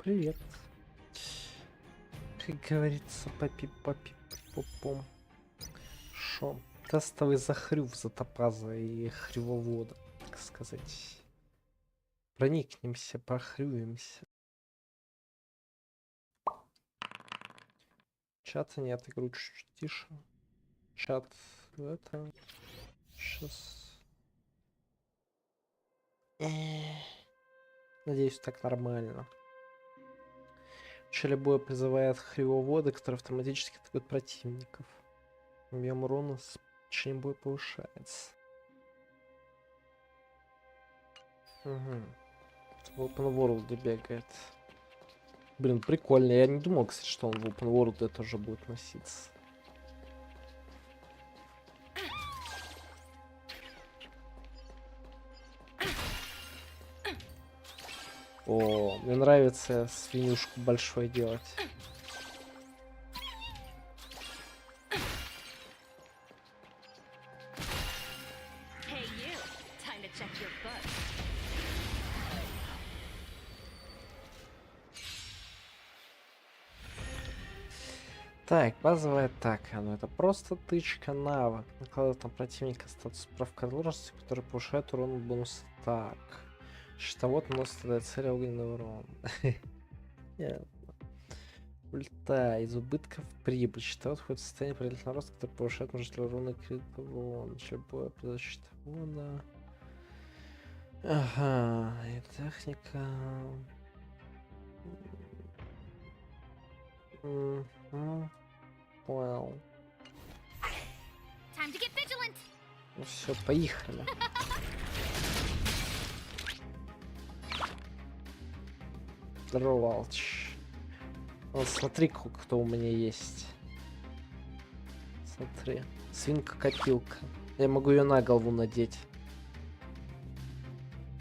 привет. Как говорится, попи-попи-попом. Шо? Тестовый захрюв за топаза и хрювовода, так сказать. Проникнемся, прохрюемся. Чата нет, игру чуть-чуть тише. Чат это... Сейчас... Надеюсь, так нормально. В начале боя призывает хривоводы, которые автоматически атакуют противников. Объем урона с течением боя повышается. Угу. В Open World бегает. Блин, прикольно. Я не думал, кстати, что он в Open World тоже будет носиться. О, мне нравится свинюшку большой делать. Так, базовая атака. Ну это просто тычка навык. Накладывает на противника статус правка должности, который повышает урон бонус атак. Щитовод наносит для цели огненный урон. Ульта. Из убытков прибыль. Щитовод входит в состояние предельного роста, который повышает множитель урона и крит урон. Начали боя при щитовода. Ага. И техника. Понял. Ну все, поехали. Здорово, Алч. Вот смотри, кто у меня есть. Смотри. Свинка-копилка. Я могу ее на голову надеть.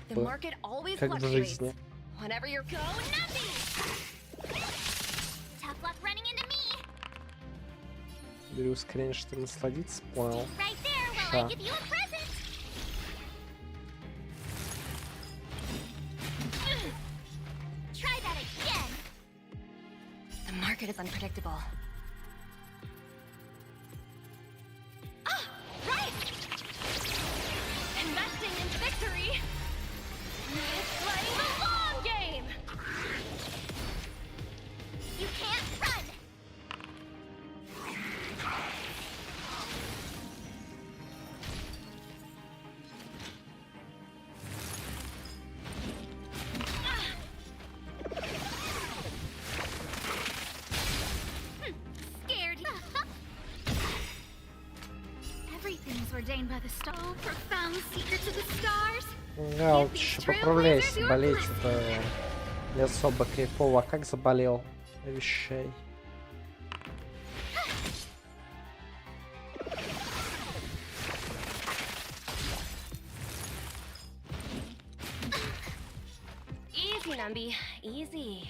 Как в жизни. Беру ускорение, чтобы насладиться. Понял. Ша. Market is unpredictable. Right! Investing in victory is playing the long game! You can't run! Ауч, поправляйся, болеть это не особо кайфово. А как заболел? Вещай. Easy, Numby. Easy.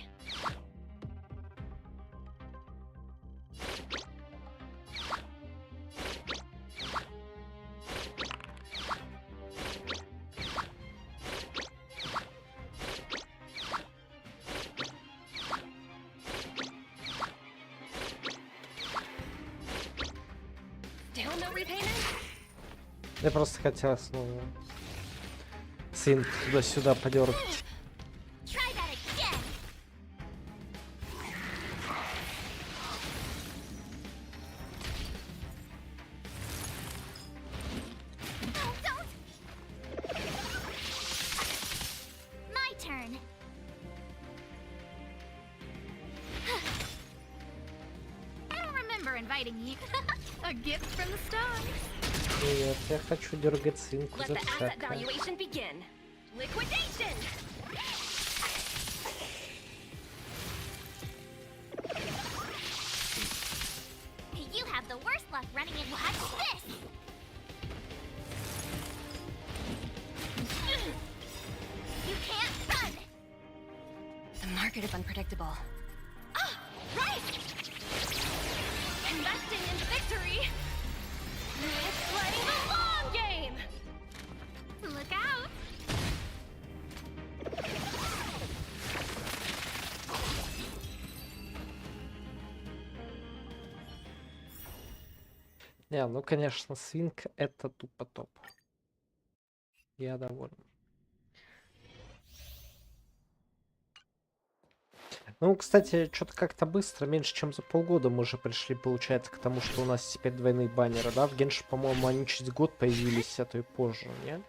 Я просто хотел снова сын туда-сюда подергать. Нет, я хочу дергать сынку за всякое. The market is unpredictable. Right! Investing in victory is playing the long game! Look out! Не, ну конечно, свинка это тупо топ. Я доволен. Ну, кстати, что-то как-то быстро, меньше чем за полгода мы уже пришли, получается, к тому, что у нас теперь двойные баннеры, да? В Генше, по-моему, они через год появились, а то и позже, нет?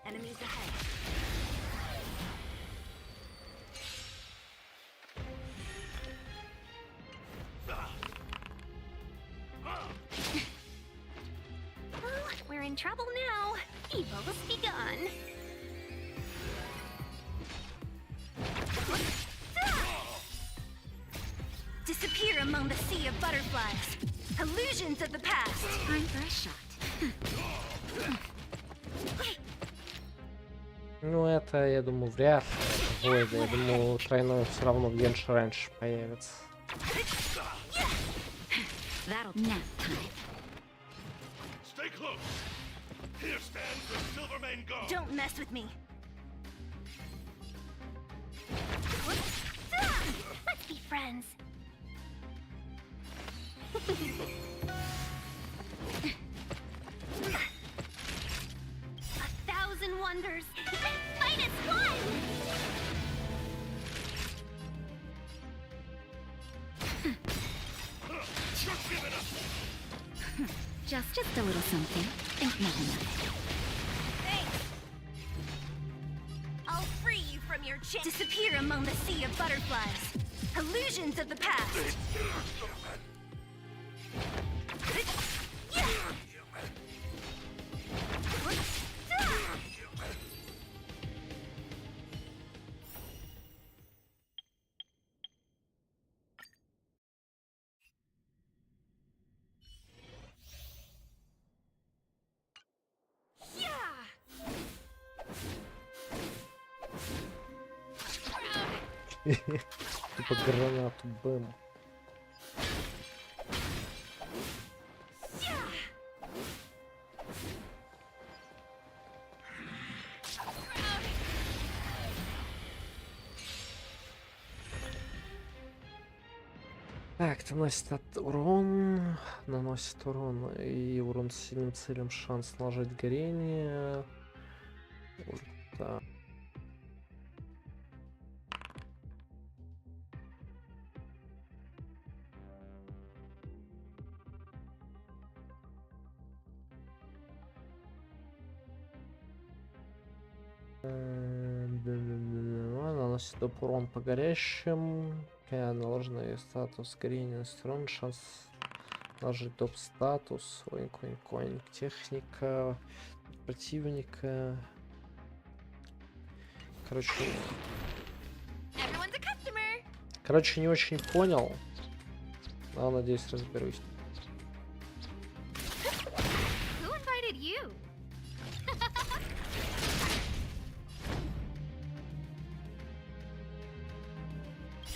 Enemies ahead. Oh, we're in trouble now. Evil's begun. Disappear among the sea of butterflies. Illusions of the past. Time for a shot. Ну, это, я думаю, вряд ли. Это Войда. Я думаю, тройной все равно в Генше раньше появится. That'll nap time. Stay close. Here stands the Silvermane Guard. Don't mess with me. Let's be friends. A thousand wonders. Fight as one. You're giving up. Just a little something. Think nothing of it. Thanks. I'll free you from your chain. Disappear among the sea of butterflies. Illusions of the past. Типа гранату, бэм. Так, наносит урон, и урон с сильным целям, шанс наложить горение. Да. Наносит доп. Урон по горящим. Наложенный статус горения сторон. Шанс наложить доп. Статус. Оинк. Техника противника. Короче, не очень понял. Но, надеюсь, разберусь. Who invited you?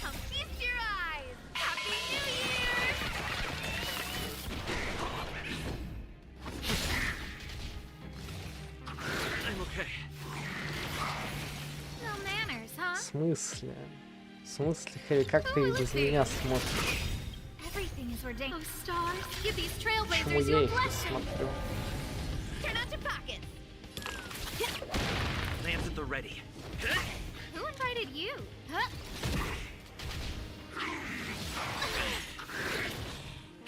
Come feast your eyes! Happy New Year! I'm okay. No manners, huh? В смысле? В смысле, Хэри, как ты без меня смотришь? Everything is ordained. Oh, stars, give these Почему trailblazers я your их не blessing. смотрю? Turn out your pockets. Lance at the ready. Who invited you? Huh?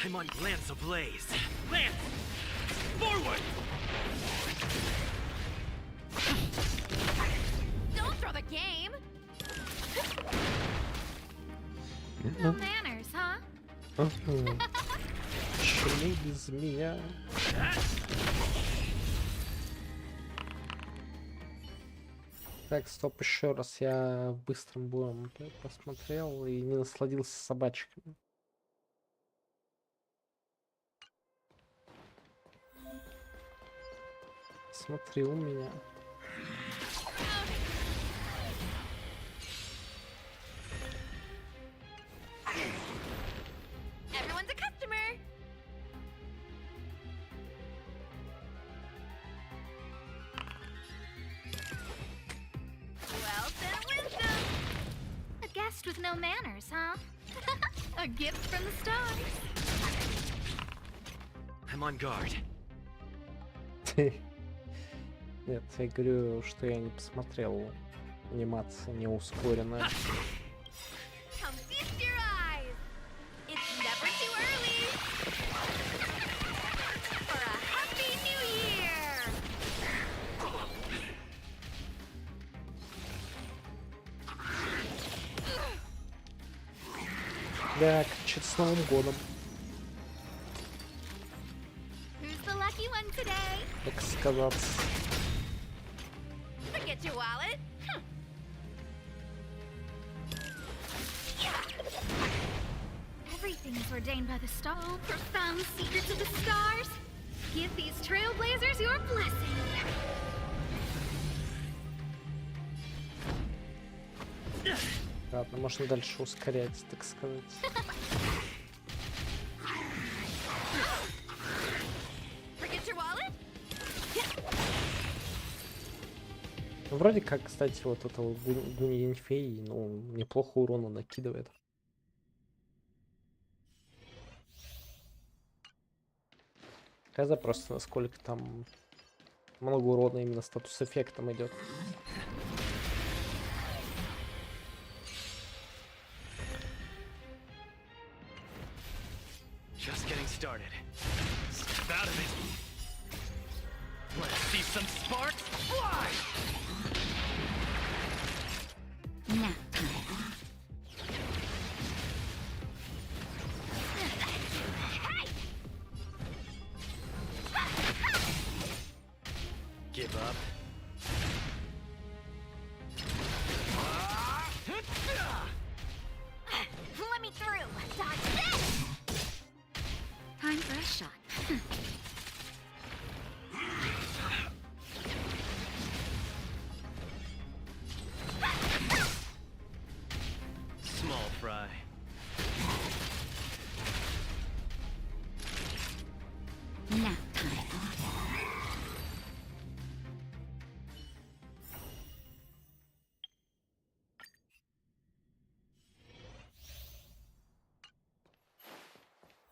I'm on Lance ablaze. Lance! Forward! Don't throw the game. No manners, huh? Почему без меня? Так, стоп, еще раз. Я в быстром боем посмотрел и не насладился собачками. Смотри у меня. Everyone's a customer. Well, then wisdom. A guest guest with no manners, huh? A gift from the stars. I'm on guard. Нет, я говорю, что я не посмотрел анимация не ускоренная. Come feast your eyes. It's never too early for a happy new year. Да, кричит с Новым годом, Who's the lucky one today? так сказать. Forget your wallet. Everything is ordained by the star. Oh, profound secrets of the stars. Give these trailblazers your blessing. Ладно, можно дальше ускорять, так сказать. Forget your wallet? Ну, вроде как, кстати, вот этого Гуньяньфей, ну, неплохо урона накидывает. Хз просто насколько там много урона именно статус эффектом идет. Just getting started. Step out of it. Let's see some sparks fly! Nap time. Give up. Let me through. Dodge this. Time for a shot. Small fry. Nap time.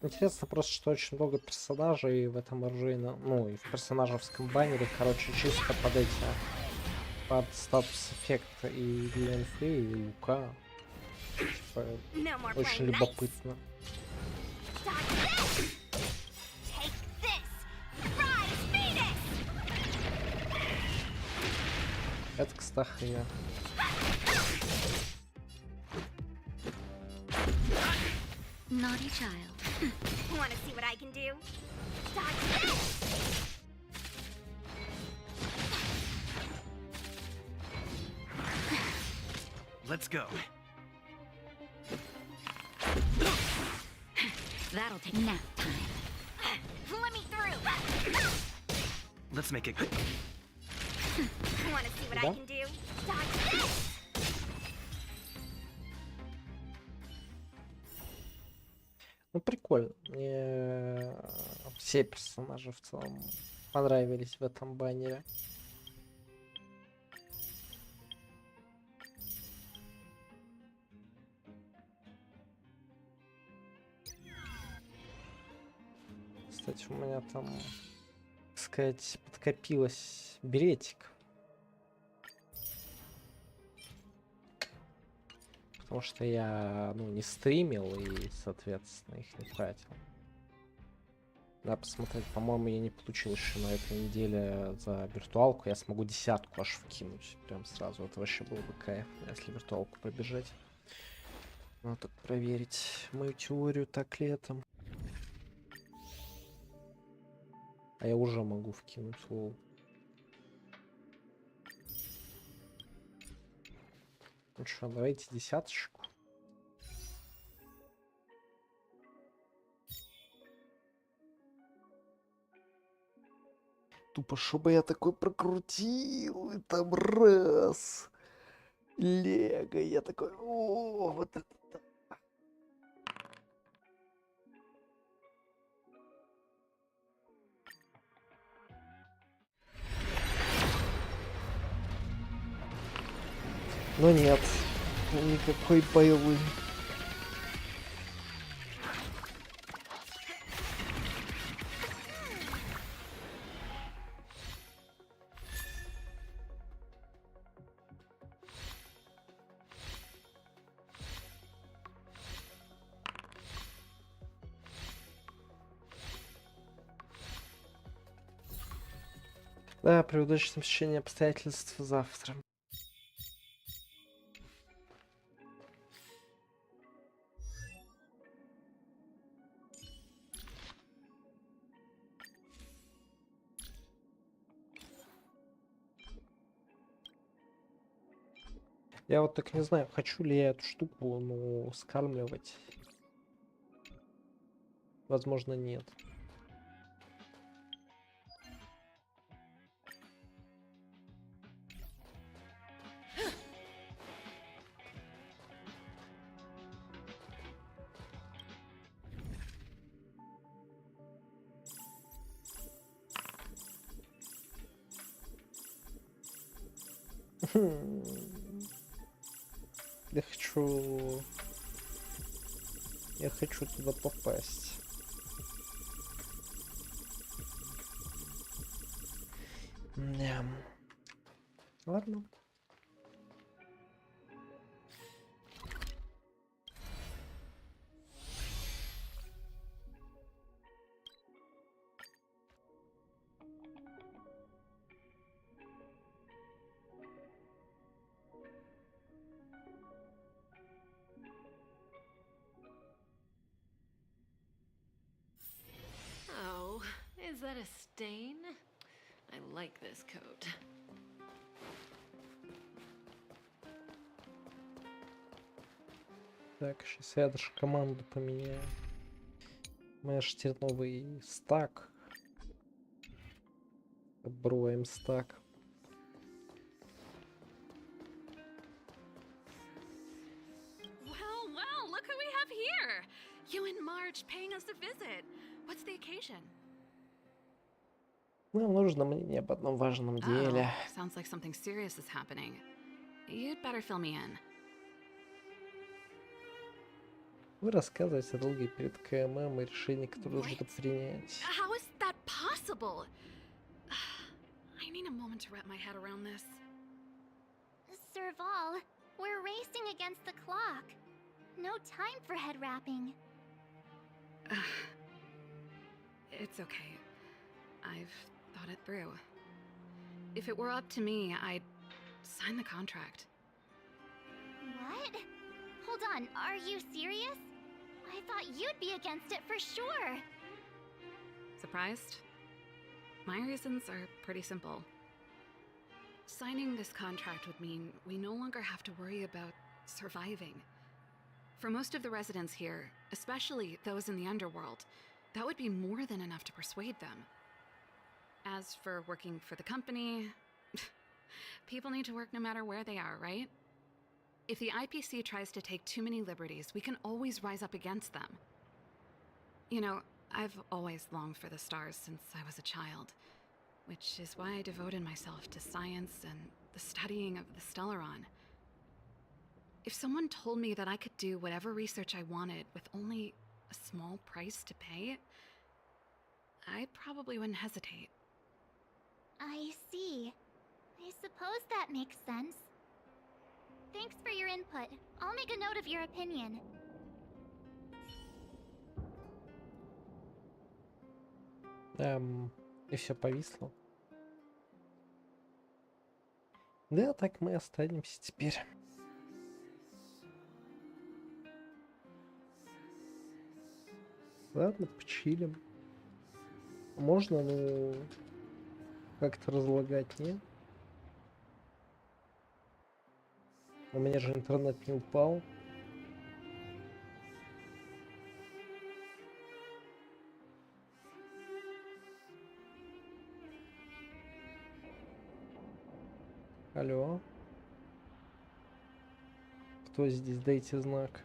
Интересно просто, что очень много персонажей в этом оружейном, ну и в персонажевском баннере, короче, чисто под эти, под статус эффекта и для инфы, и лука. Типа, No more очень playing nice. любопытно. Dodge this. Take this. Rise, Venus. Это, кстати, я. Naughty child. Want to see what I can do? Dodge this. Let's go. That'll take nap time. Let me through. Let's make it good. Want to see what I Да? can do? Dodge this. Ну, прикольно. Мне все персонажи в целом понравились в этом баннере. Кстати, у меня там, так сказать, подкопилось беретик. Потому что я, ну, не стримил и, соответственно, их не тратил. Надо посмотреть, по-моему, я не получил еще на этой неделе за виртуалку. Я смогу 10 аж вкинуть прям сразу. Это вообще было бы кайф, если виртуалку пробежать. Надо так проверить мою теорию, так ли это. А я уже могу вкинуть лол. Ну что, давайте 10-очку. Тупо, чтобы я такой прокрутил, и там раз. Лего, я такой, о, вот это да. Но нет, Никакой байлы. Да, при удачном стечении обстоятельств завтра. Я вот так не знаю, хочу ли я эту штуку, ну, скармливать. Возможно, нет. Я хочу... Я хочу туда попасть. Да. Ладно. Oh, is that a stain? I like this coat. Так, сейчас я даже команду поменяю. У меня же теперь новый стак. Броем стак. Well, look who we have here! You and Marge paying us a visit. What's the occasion? Нам нужно мнение об одном важном деле. Sounds like something serious is happening. You'd better fill me in. Вы рассказываете о долге перед КММ и решении, которое нужно What? принять. How is that possible? I need a moment to wrap my head around this. Serval, we're racing against the clock. No time for head wrapping. It's okay. I've thought it through. If it were up to me, I'd sign the contract. What? Hold on, are you serious? I thought you'd be against it for sure. Surprised? My reasons are pretty simple. Signing this contract would mean we no longer have to worry about surviving. For most of the residents here, especially those in the underworld, that would be more than enough to persuade them. As for working for the company, people need to work no matter where they are, right? If the IPC tries to take too many liberties, we can always rise up against them. You know, I've always longed for the stars since I was a child, which is why I devoted myself to science and the studying of the Stellaron. If someone told me that I could do whatever research I wanted with only a small price to pay, I probably wouldn't hesitate. I see. I suppose that makes sense. Thanks for your input. I'll make a note of your opinion. И все повисло. Да, так мы останемся теперь. Ладно, почилим. Можно, ну, как-то разлагать, нет? У меня же интернет не упал. Алло. Кто здесь? Дайте знак.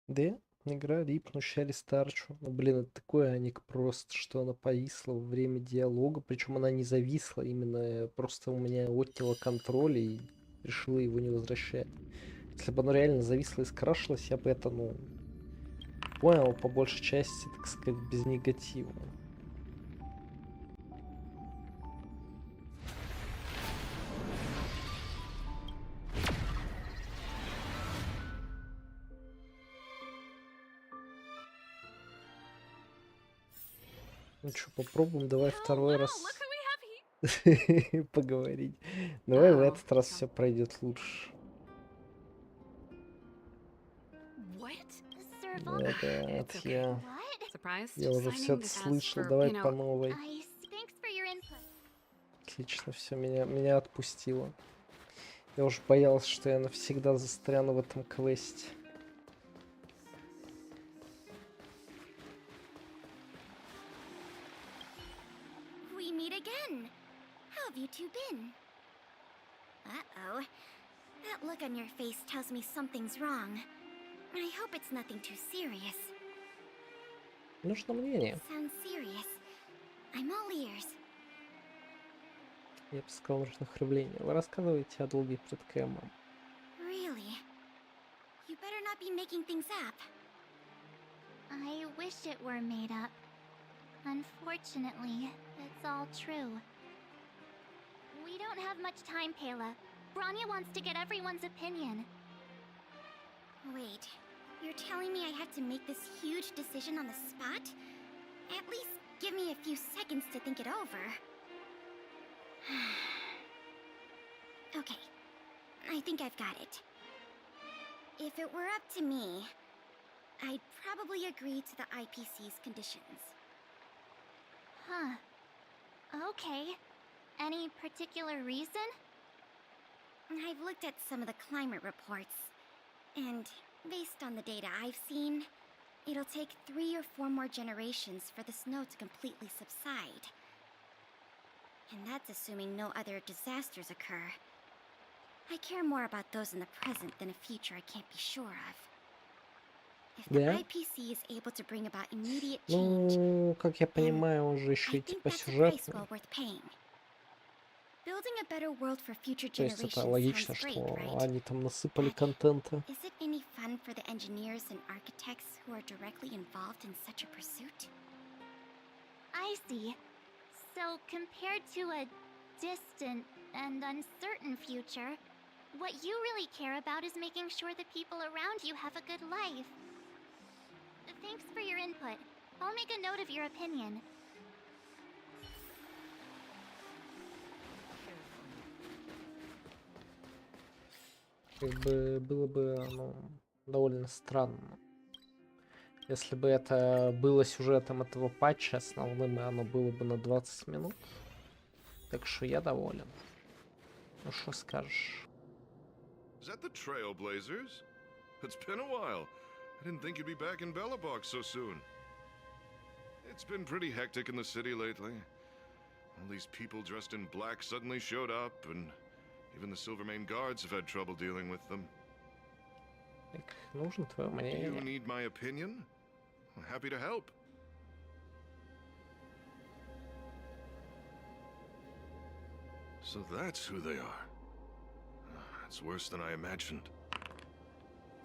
Да, игра рипнущая рестарчу. Ну, блин, это такой аник просто, что она повисла во время диалога. Причем она не зависла, именно просто у меня отняла контроль и решила его не возвращать. Если бы оно реально зависло и скрашилось, я бы это, ну, понял по большей части, так сказать, без негатива. Ну что, попробуем, давай Oh второй wow, раз look who we have here. поговорить. Давай в Oh, этот раз so- все пройдет лучше. What? Это It's okay. я What? Surprised? Я уже все Signing это this as слышал, for, давай you по know, новой. Thanks for your input. Отлично, все, меня отпустило. Я уж боялся, что я навсегда застряну в этом квесте. We meet again. How have you two been? Uh-oh. That look on your face tells me something's wrong. I hope it's nothing too serious. Нужно мнение. Sounds serious. I'm all ears. Я бы сказал, нужно хребление. Вы рассказываете о долге перед Кэмом. Really? You better not be making things up. I wish it were made up. Unfortunately, it's all true. We don't have much time, Pela. Branya wants to get everyone's opinion. Wait, you're telling me I have to make this huge decision on the spot? At least give me a few seconds to think it over. Okay, I think I've got it. If it were up to me, I'd probably agree to the IPC's conditions. Huh. Okay. Any particular reason? I've looked at some of the climate reports, and based on the data I've seen, it'll take 3 or 4 more generations for the snow to completely subside. And that's assuming no other disasters occur. I care more about those in the present than a future I can't be sure of. If the Да? IPC is able to bring about immediate change, Ну, как я понимаю, он же еще I и think типа that's a price сюжетный. well worth paying. Building a better world for future То есть это generations логично, sounds great, что right? они там насыпали But контента. is it any fun for the engineers and architects who are directly involved in such a pursuit? I see. So compared to a distant and uncertain future, what you really care about is making sure the people around you have a good life. Thanks for your input. I'll make a note of your opinion. Как бы было бы, ну, довольно странно. Если бы это было сюжетом этого патча основным, и оно было бы на 20 минут. Так что я доволен. Ну что скажешь? Is that the Trailblazers? It's been a while. I didn't think you'd be back in Bellabog so soon. It's been pretty hectic in the city lately. All these people dressed in black suddenly showed up, and even the Silvermane guards have had trouble dealing with them. Так, нужно твое Do you мнение. need my opinion? I'm happy to help. So that's who they are. It's worse than I imagined.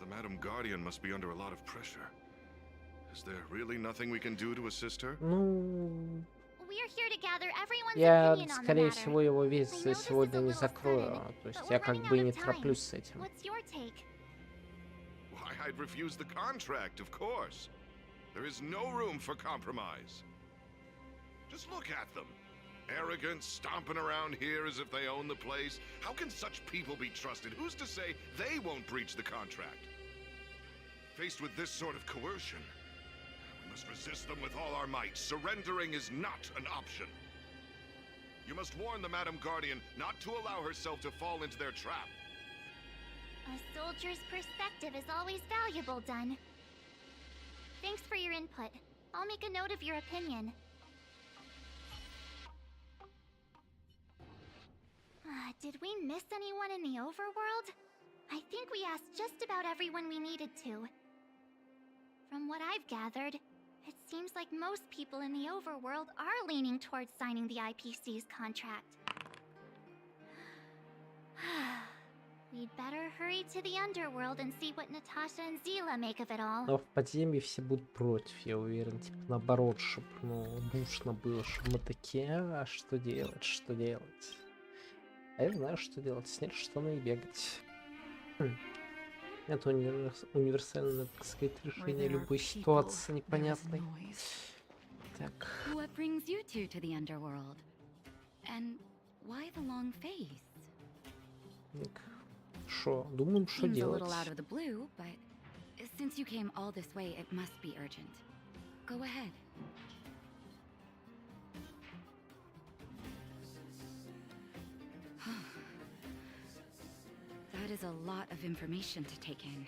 The Madam Guardian must be under a lot of pressure. Is there really nothing we can do to assist her? Ну, We're here to gather everyone's я, opinion on the скорее matter. всего, его весь I know за this is сегодня a не little закрою. sudden, То есть but я we're как running бы и out не of time. тороплюсь с этим. What's your take? Why, I'd refuse the contract, of course. There is no room for compromise. Just look at them. Arrogant, stomping around here as if they own the place. How can such people be trusted? Who's to say they won't breach the contract? Faced with this sort of coercion, we must resist them with all our might. Surrendering is not an option. You must warn the Madam Guardian not to allow herself to fall into their trap. A soldier's perspective is always valuable, Dun. Thanks for your input. I'll make a note of your opinion. Did we miss anyone in the overworld? I think we asked just about everyone we needed to. From what I've gathered, it seems like most people in the overworld are leaning towards signing the IPC's contract. We'd better hurry to the underworld and see what Natasha and Zila make of it all. Но в подземье все будут против, я уверен. Типа наоборот, чтобы душно было, чтобы мы такие, а что делать, что делать? А я знаю, что делать. Снять штаны и бегать. Это универсальное, так сказать, решение любой ситуации непонятной. Так. What brings you two to the underworld? And why the long face? Так. Шо? Думаем, что Seems a делать. little out of the blue, but since you came all this way, it must be urgent. Go ahead. That is a lot of information to take in.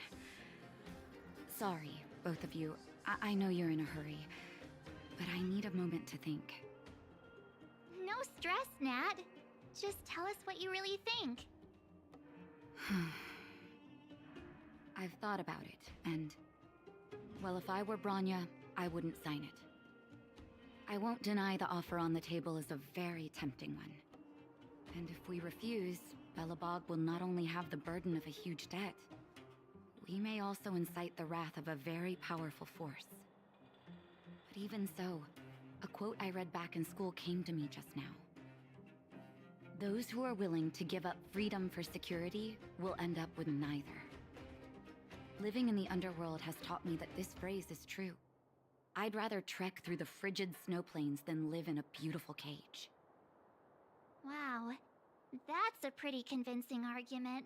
Sorry, both of you. I know you're in a hurry, but I need a moment to think. No stress, Nat. Just tell us what you really think. I've thought about it, and... well, if I were Bronya, I wouldn't sign it. I won't deny the offer on the table is a very tempting one. And if we refuse, Belobog will not only have the burden of a huge debt, we may also incite the wrath of a very powerful force. But even so, a quote I read back in school came to me just now. Those who are willing to give up freedom for security will end up with neither. Living in the underworld has taught me that this phrase is true. I'd rather trek through the frigid snow plains than live in a beautiful cage. Wow, that's a pretty convincing argument.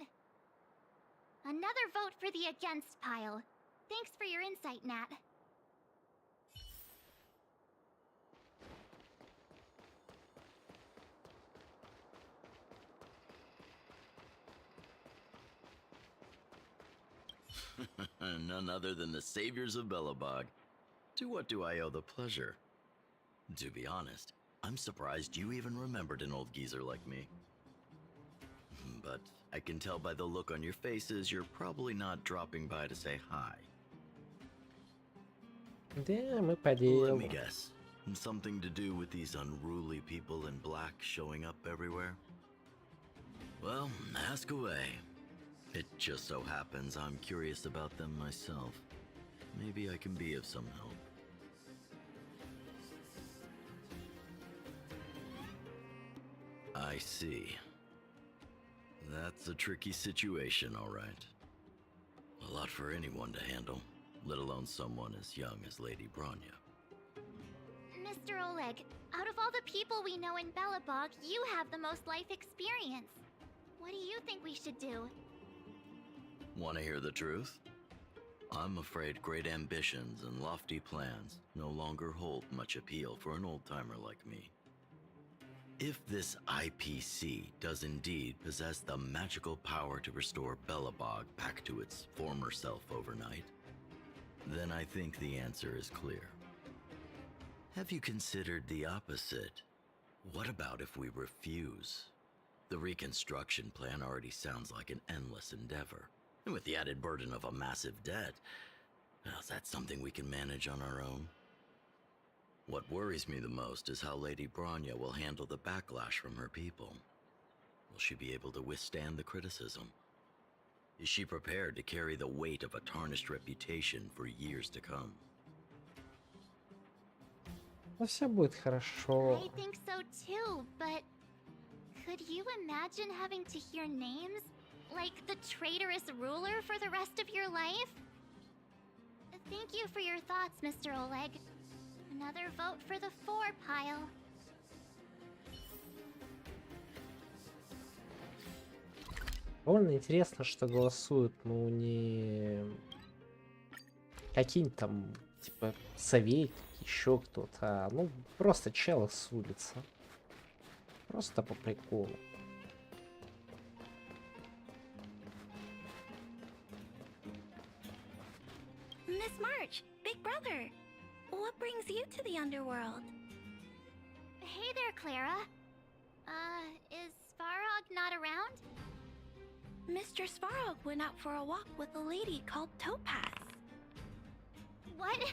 Another vote for the against pile. Thanks for your insight, Nat. None other than the saviors of Belobog. To what do I owe the pleasure? To be honest, I'm surprised you even remembered an old geezer like me. But I can tell by the look on your faces you're probably not dropping by to say hi. Да, мы по Let делу. me guess. Something to do with these unruly people in black showing up everywhere? Well, ask away. It just so happens I'm curious about them myself. Maybe I can be of some help. I see. That's a tricky situation, all right. A lot for anyone to handle, let alone someone as young as Lady Bronya. Mr. Oleg, out of all the people we know in Belobog, you have the most life experience. What do you think we should do? Want to hear the truth? I'm afraid great ambitions and lofty plans no longer hold much appeal for an old-timer like me. If this IPC does indeed possess the magical power to restore Belobog back to its former self overnight, then I think the answer is clear. Have you considered the opposite? What about if we refuse? The reconstruction plan already sounds like an endless endeavor. And with the added burden of a massive debt, well, is that something we can manage on our own? What worries me the most is how Lady Bronya will handle the backlash from her people. Will she be able to withstand the criticism? Is she prepared to carry the weight of a tarnished reputation for years to come? Ну все будет хорошо. I think so too, but could you imagine having to hear names? Like the traitorous ruler for the rest of your life? Thank you for your thoughts, Mr. Oleg. Another vote for the 4 pile. Довольно интересно, что голосуют, ну, не какие-нибудь там, типа, советники, еще кто-то, а, ну, просто челы с улицы. Просто по приколу. Miss March, Big Brother, what brings you to the underworld? Hey there, Clara. Is Svarog not around? Mr. Svarog went out for a walk with a lady called Topaz. What?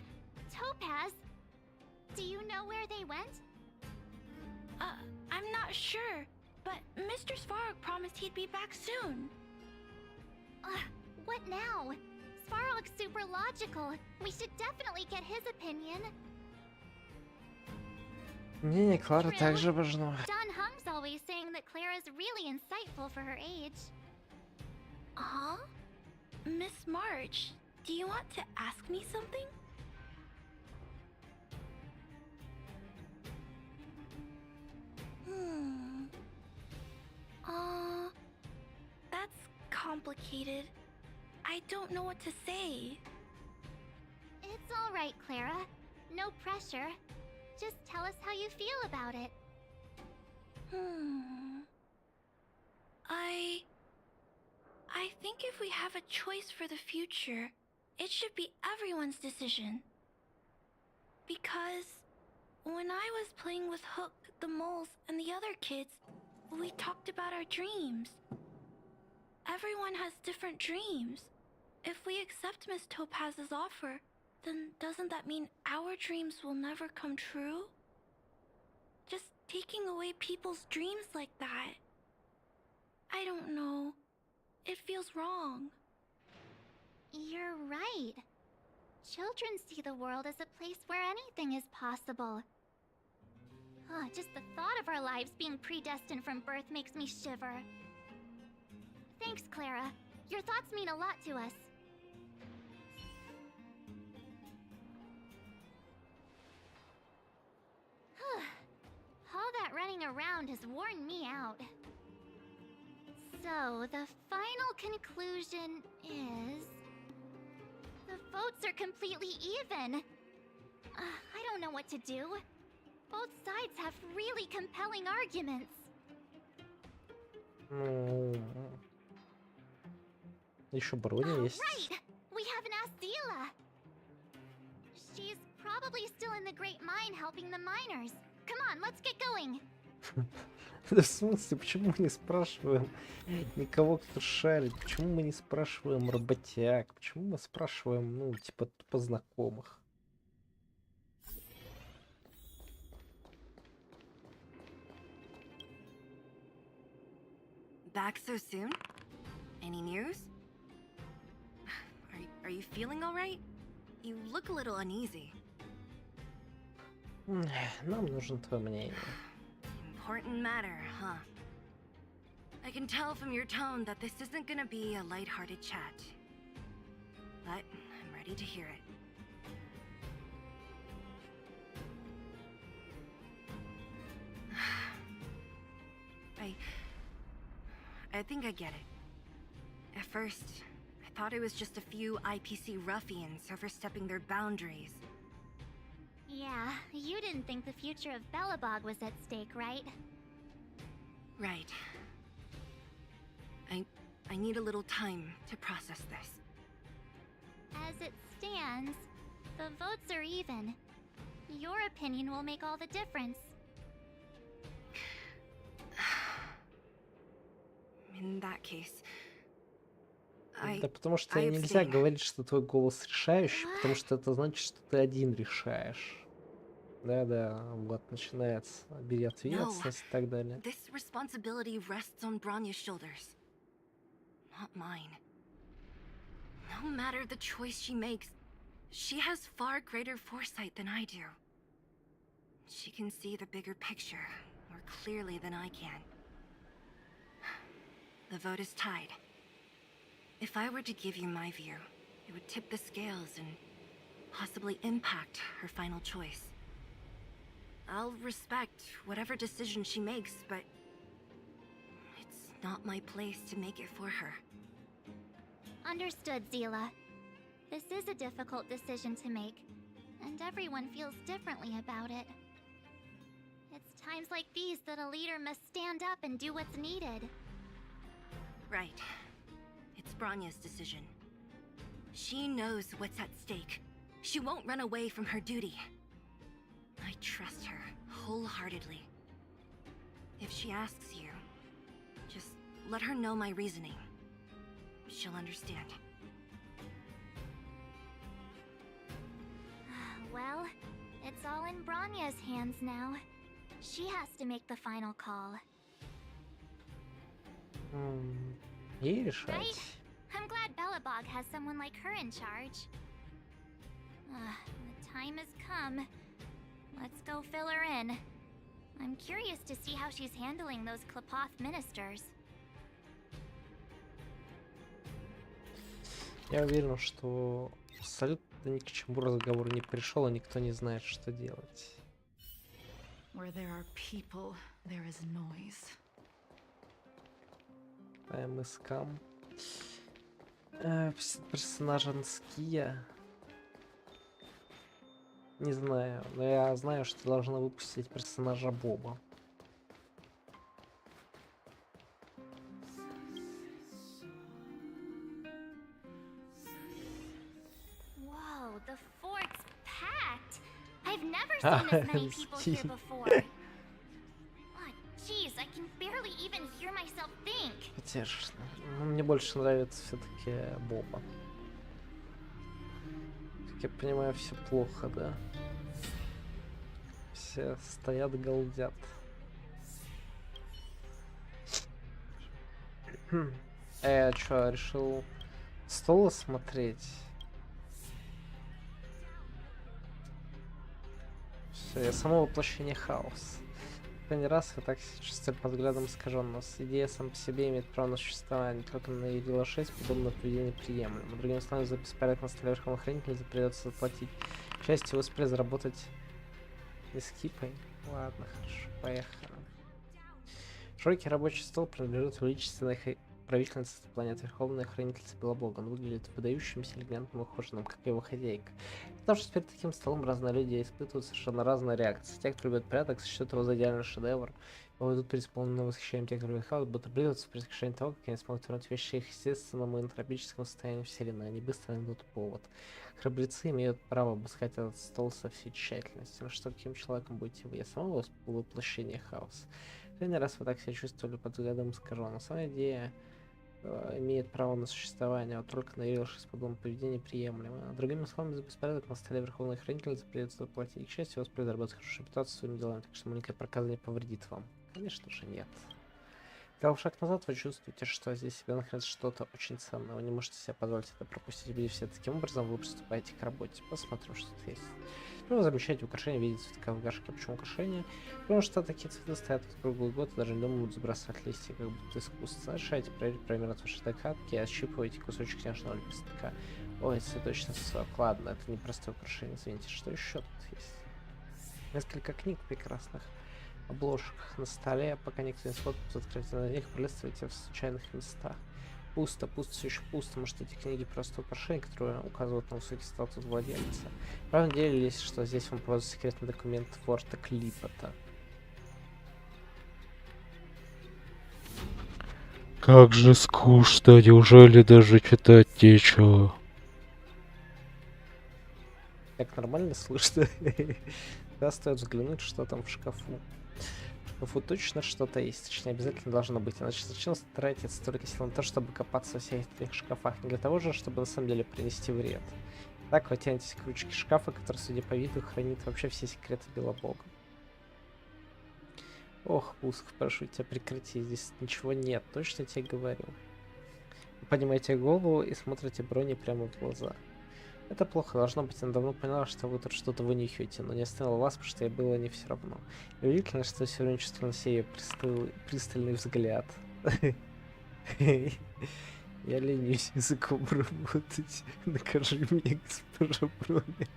Topaz? Do you know where they went? I'm not sure, but Mr. Svarog promised he'd be back soon. What now? Svarog's super logical. We should definitely get his opinion. Мнение Клары True. также важно. Don Hung's always saying that Clara's really insightful for her age. Huh? Miss March, do you want to ask me something? That's complicated. I don't know what to say. It's all right, Clara. No pressure. Just tell us how you feel about it. I think if we have a choice for the future, it should be everyone's decision. Because when I was playing with Hook, the moles, and the other kids, we talked about our dreams. Everyone has different dreams. If we accept Miss Topaz's offer, then doesn't that mean our dreams will never come true? Just taking away people's dreams like that. I don't know. It feels wrong. You're right. Children see the world as a place where anything is possible. Just the thought of our lives being predestined from birth makes me shiver. Thanks, Clara. Your thoughts mean a lot to us. All that running around has worn me out. So, the final conclusion is... the votes are completely even. I don't know what to do. Both sides have really compelling arguments. Еще броня есть. Right! We haven't asked Zila. She's probably still in the Great Mine helping the miners. Come on, let's get going. Да в смысле, почему мы не спрашиваем никого, кто шарит? Почему мы не спрашиваем работяг? Почему мы спрашиваем, ну, типа, тупо знакомых? Back so soon? Any news? Are you feeling all right? You look a little uneasy. Нам нужно твое мнение. Important matter, huh? I can tell from your tone that this isn't gonna be a lighthearted chat. But I'm ready to hear it. I think I get it. At first, I thought it was just a few IPC ruffians overstepping their boundaries. Yeah, you didn't think the future of Belobog was at stake, right? Right. I need a little time to process this. As it stands, the votes are even. Your opinion will make all the difference. In that case, Да потому что I нельзя abstain. говорить, что твой голос решающий, потому что это значит, что ты один решаешь. Да-да, вот начинается. Бери ответственность и так далее. This responsibility rests on Bronya's shoulders, not mine. No matter the choice she makes, she has far greater foresight than I do. She can see the bigger picture more clearly than I can. The vote is tied. If I were to give you my view, it would tip the scales and possibly impact her final choice. I'll respect whatever decision she makes, but it's not my place to make it for her. Understood, Zila. This is a difficult decision to make, and everyone feels differently about it. It's times like these that a leader must stand up and do what's needed. Right. It's Bronya's decision. She knows what's at stake. She won't run away from her duty. I trust her wholeheartedly. If she asks you, just let her know my reasoning. She'll understand. in Bronya's hands now. She has to make the final call. Ей решать. Right? I'm glad Belobog has someone like her in charge. The time has come. Let's go fill her in. I'm curious to see how she's handling those Klapoth ministers. Я уверен, что абсолютно ни к чему разговору не пришел, и никто не знает, что делать. Where there are people, there is noise. I'm scam. Персонажи Нския. Не знаю, но я знаю, что должна выпустить персонажа Боба. Whoa, the fort's packed. I've never seen this many people here before. Oh, jeez, I can barely even hear myself think. Потешно. Но мне больше нравится все-таки Боба. Как я понимаю, все плохо, да? Все стоят, галдят. Я чё, решил стол осмотреть? Все, я само воплощение хаоса. Последний раз я так себя чувствую под взглядом искаженного. Идея сам по себе имеет право на существование, только на Ирила 6 подобное поведение приемлемо. Другими словами, за беспорядок на столе верховных хранителей придется заплатить. К счастью, успели заработать эскипой. Ладно, хорошо, поехали. Широкий рабочий стол принадлежит величественной правительнице планеты Верховной Хранительнице Белобога. Он выглядит выдающимся, элегантным и ухоженным, как и его хозяйка. Потому что перед таким столом разные люди испытывают совершенно разные реакции. Те, кто любит порядок, сочтут его за идеальный шедевр. Его ведут преисполненным восхищением. Те, кто любит хаос, будут облизываться при предвкушении того, как они смогут вернуть вещи их естественному и энтропическому состоянию вселенной. Они быстро найдут повод. Храбрецы имеют право обыскать этот стол со всей тщательностью. Но что, каким человеком будете вы? Я сама воплощение хаоса. Последний раз вы так себя чувствовали под взглядом искаженного. Сама идея имеет право на существование, а вот только наверившись подобное поведение приемлемо. Другими словами, за беспорядок на столе Верховной Хранительницы придется заплатить. К счастью, вас заработать хорошую репутацию своими делами, так что маленькая проказа не повредит вам. Конечно же, нет. Сделав шаг назад, вы чувствуете, что здесь себе находится что-то очень ценное. Вы не можете себе позволить это пропустить. Видя все таким образом, вы приступаете к работе. Посмотрим, что тут есть. Вы замечаете украшения в виде цветка в горшке. Почему украшения? Потому что такие цветы стоят круглый год и даже не думают забрасывать листья, как будто искусство. Решаете проверить пример от вашей догадки и отщипываете кусочек снежного лепестка. Ой, цветочный сок. Ладно, это не простое украшение. Извините, что еще тут есть? Несколько книг прекрасных обложках на столе, пока никто не смотрит, открытие на них, пролистывайте в случайных местах. Пусто, все еще пусто. Может, эти книги просто украшения, которые указывают на высокий статус владельца. Правда, делились, что здесь вам попадает секретный документ форта Клипота. Как же скучно, неужели даже читать нечего? Так нормально слышно? Да, стоит взглянуть, что там в шкафу. В шкафу точно что-то есть, точнее обязательно должно быть, иначе зачем тратить столько сил на то, чтобы копаться во всех этих шкафах, не для того же, чтобы на самом деле принести вред. Так вы тянетесь к ручке шкафа, который, судя по виду, хранит вообще все секреты Белобога. Ох, Пуск, прошу тебя, прекрати, здесь ничего нет, точно тебе говорю. Вы поднимаете голову и смотрите Броне прямо в глаза. Это плохо, должно быть, она давно поняла, что вы тут что-то вынюхиваете, но не остановила вас, потому что ей было не все равно. И удивительно, что все равно чувствовал на себе ее пристальный взгляд. Я ленюсь языком работать. Накажи меня, госпожа Броня.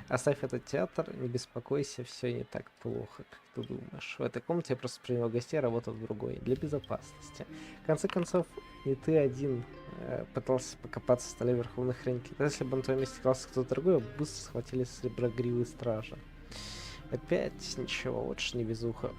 Оставь этот театр, не беспокойся, все не так плохо, как ты думаешь. В этой комнате я просто принял гостей, работал в другой, для безопасности. В конце концов, не ты один пытался покопаться в столе Верховных Хранителей. Если бы на твоем месте оказался кто-то другой, быстро схватили сереброгривые стражи. Опять ничего, вот ж невезуха.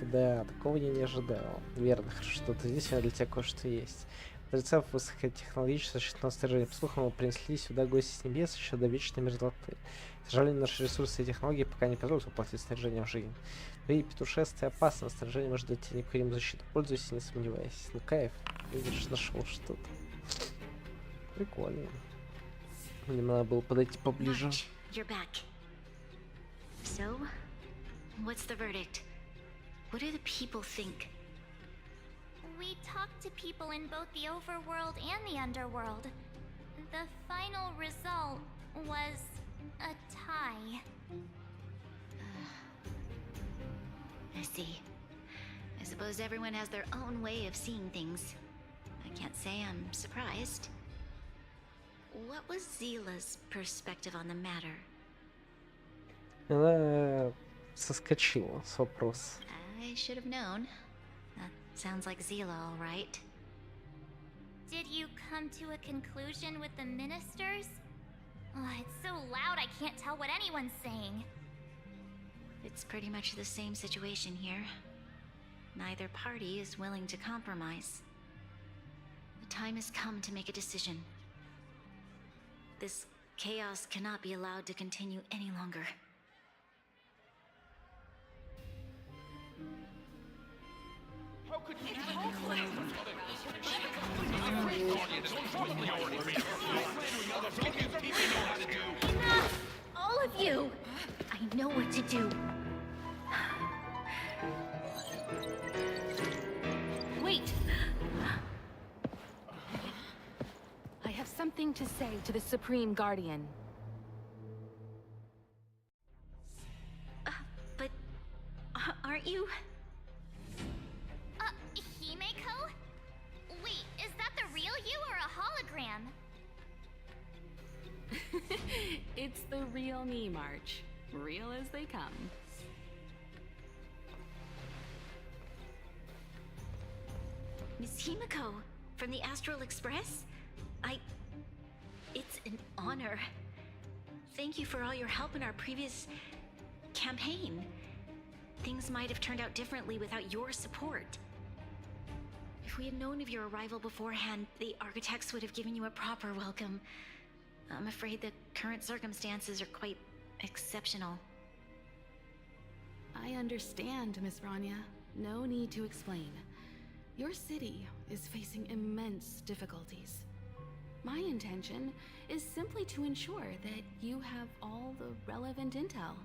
Да, такого я не ожидал. Верно, что-то здесь для тебя кое-что есть. Отрицав высокотехнологическое защитное снаряжение, по слухам, мы принесли сюда гости с небес еще до вечной мерзлоты. К сожалению, наши ресурсы и технологии пока не позволят воплотить снаряжение в жизнь. При петушествии опасно, снаряжение может дать тебе необходимую защиту. Пользуйся, не сомневайся. Ну кайф, видишь, нашел что-то. Прикольно. Мне надо было подойти поближе. you're back. So, what's the verdict? What do the people think? We talked to people in both the overworld and the underworld. The final result was a tie. I see. I suppose everyone has their own way of seeing things. I can't say I'm surprised. What was Zila's perspective on the matter? Она соскочила с вопроса. I should have known. That sounds like Zila, all right. Did you come to a conclusion with the ministers? Oh, it's so loud I can't tell what anyone's saying. It's pretty much the same situation here. Neither party is willing to compromise. The time has come to make a decision. This chaos cannot be allowed to continue any longer. Enough! All of you! I know what to do. Wait! I have something to say to the Supreme Guardian. But aren't you? Himeko? Wait, is that the real you or a hologram? It's the real me, March. Real as they come. Miss Himeko, from the Astral Express? It's an honor. Thank you for all your help in our previous campaign. Things might have turned out differently without your support. If we had known of your arrival beforehand, the architects would have given you a proper welcome. I'm afraid the current circumstances are quite exceptional. I understand, Miss Rania. No need to explain. Your city is facing immense difficulties. My intention is simply to ensure that you have all the relevant intel.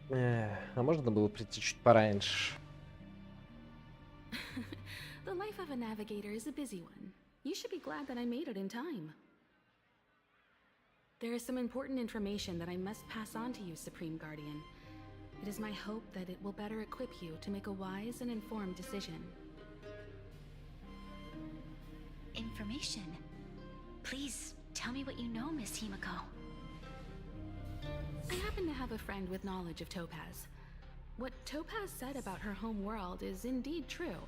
А можно было прийти чуть пораньше? The life of a navigator is a busy one. You should be glad that I made it in time. There is some important information that I must pass on to you, Supreme Guardian. It is my hope that it will better equip you to make a wise and informed decision. Information? Please, tell me what you know, Miss Himeko. I happen to have a friend with knowledge of Topaz. What Topaz said about her home world is indeed true,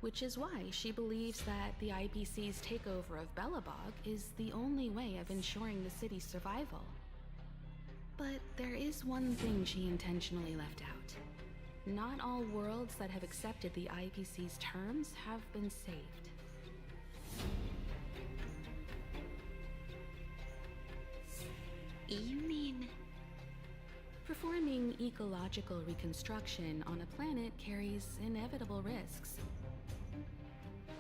which is why she believes that the IPC's takeover of Belobog is the only way of ensuring the city's survival. But there is one thing she intentionally left out. Not all worlds that have accepted the IPC's terms have been saved. You mean... Performing ecological reconstruction on a planet carries inevitable risks.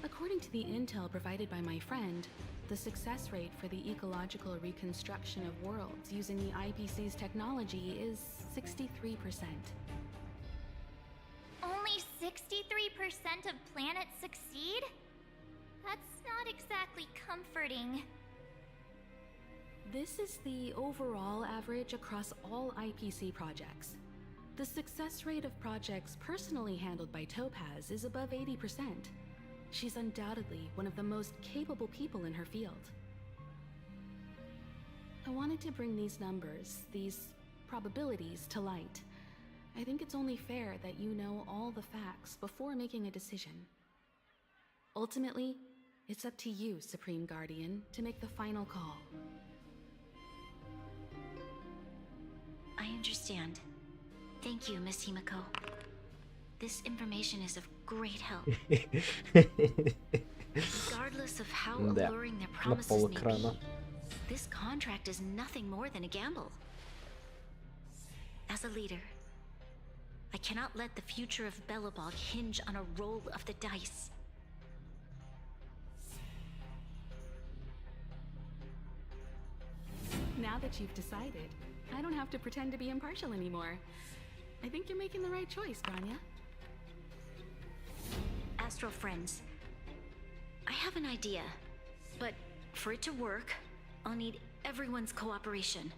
According to the intel provided by my friend, the success rate for the ecological reconstruction of worlds using the IPC's technology is 63%. Only 63% of planets succeed? That's not exactly comforting. This is the overall average across all IPC projects. The success rate of projects personally handled by Topaz is above 80%. She's undoubtedly one of the most capable people in her field. I wanted to bring these numbers, these probabilities, to light. I think it's only fair that you know all the facts before making a decision. Ultimately, it's up to you, Supreme Guardian, to make the final call. I understand. Thank you, Miss Himeko. This information is of great help. Regardless of how alluring their promises may be, this contract is nothing more than a gamble. As a leader, I cannot let the future of Belobog hinge on a roll of the dice. Now that you've decided, I don't have to pretend to be impartial anymore. I think you're making the right choice, Branya. Astral friends, I have an idea, but for it to work, I'll need everyone's cooperation.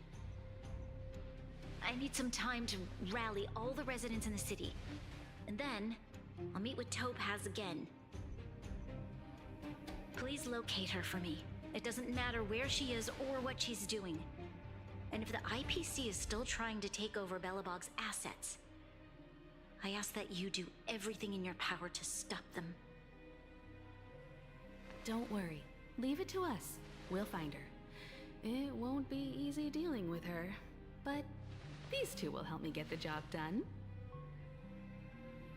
I need some time to rally all the residents in the city, and then I'll meet with Topaz again. Please locate her for me. It doesn't matter where she is or what she's doing. And if the IPC is still trying to take over Belobog's assets, I ask that you do everything in your power to stop them. Don't worry. Leave it to us. We'll find her. It won't be easy dealing with her, but these two will help me get the job done.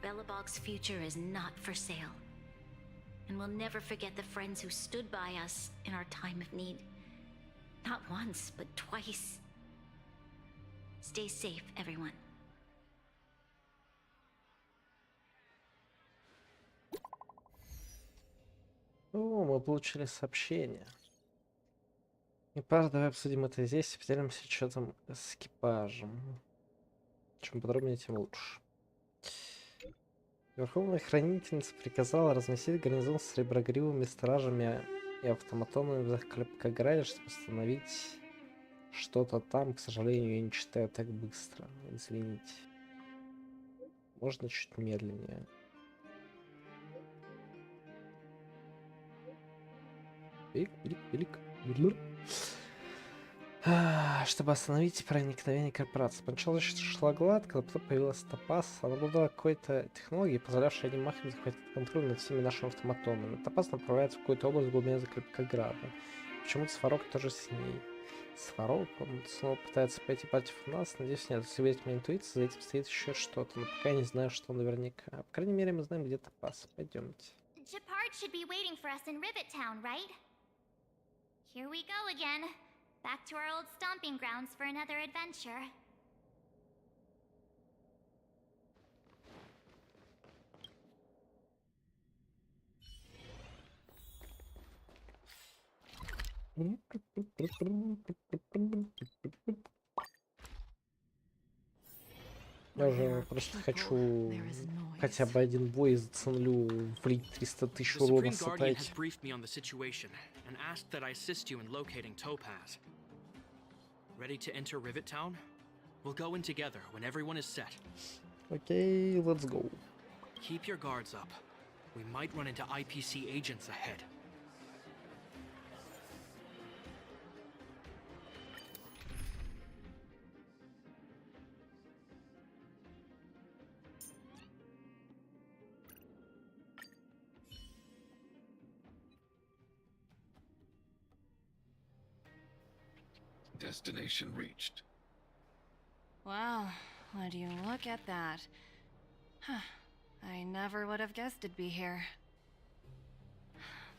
Belobog's future is not for sale. And we'll never forget the friends who stood by us in our time of need. Not once, but twice. Stay safe, everyone. О, мы получили сообщение. И пара, давай обсудим это здесь и поделимся что там с экипажем. Чем подробнее, тем лучше. Верховная хранительница приказала разместить гарнизон с среброгривыми стражами и автоматонами в Заклепкограде, чтобы установить что-то там. К сожалению, я не читаю так быстро. Извините. Можно чуть медленнее. Чтобы остановить проникновение корпорации. Поначалу шла гладко, но потом появилась Топаз. Она обладала какой-то технологией, позволявшей одним махом захватить контроль над всеми нашими автоматонами. Топаз направляется в какую-то область в глубине Заклепкограда. Почему-то Сварог тоже с ней. Сварог, он снова пытается пойти против нас. Надеюсь, нет. Если верить моей интуиции, за этим стоит еще что-то. Но пока я не знаю, что наверняка. По крайней мере, мы знаем, где Топаз. Пойдемте. Gepard should be waiting for us in Rivet Town, right? Here we go again. Back to our old stomping grounds for another adventure. Я уже просто хочу хотя бы один бой и заценлю влить 300 тысяч урона с атаки. Ready to enter Rivet Town? We'll go in together when everyone is set. Okay, let's go. Keep your guards up. We might run into IPC agents ahead. Destination reached. Wow, would you look at that? Huh, I never would have guessed it'd be here.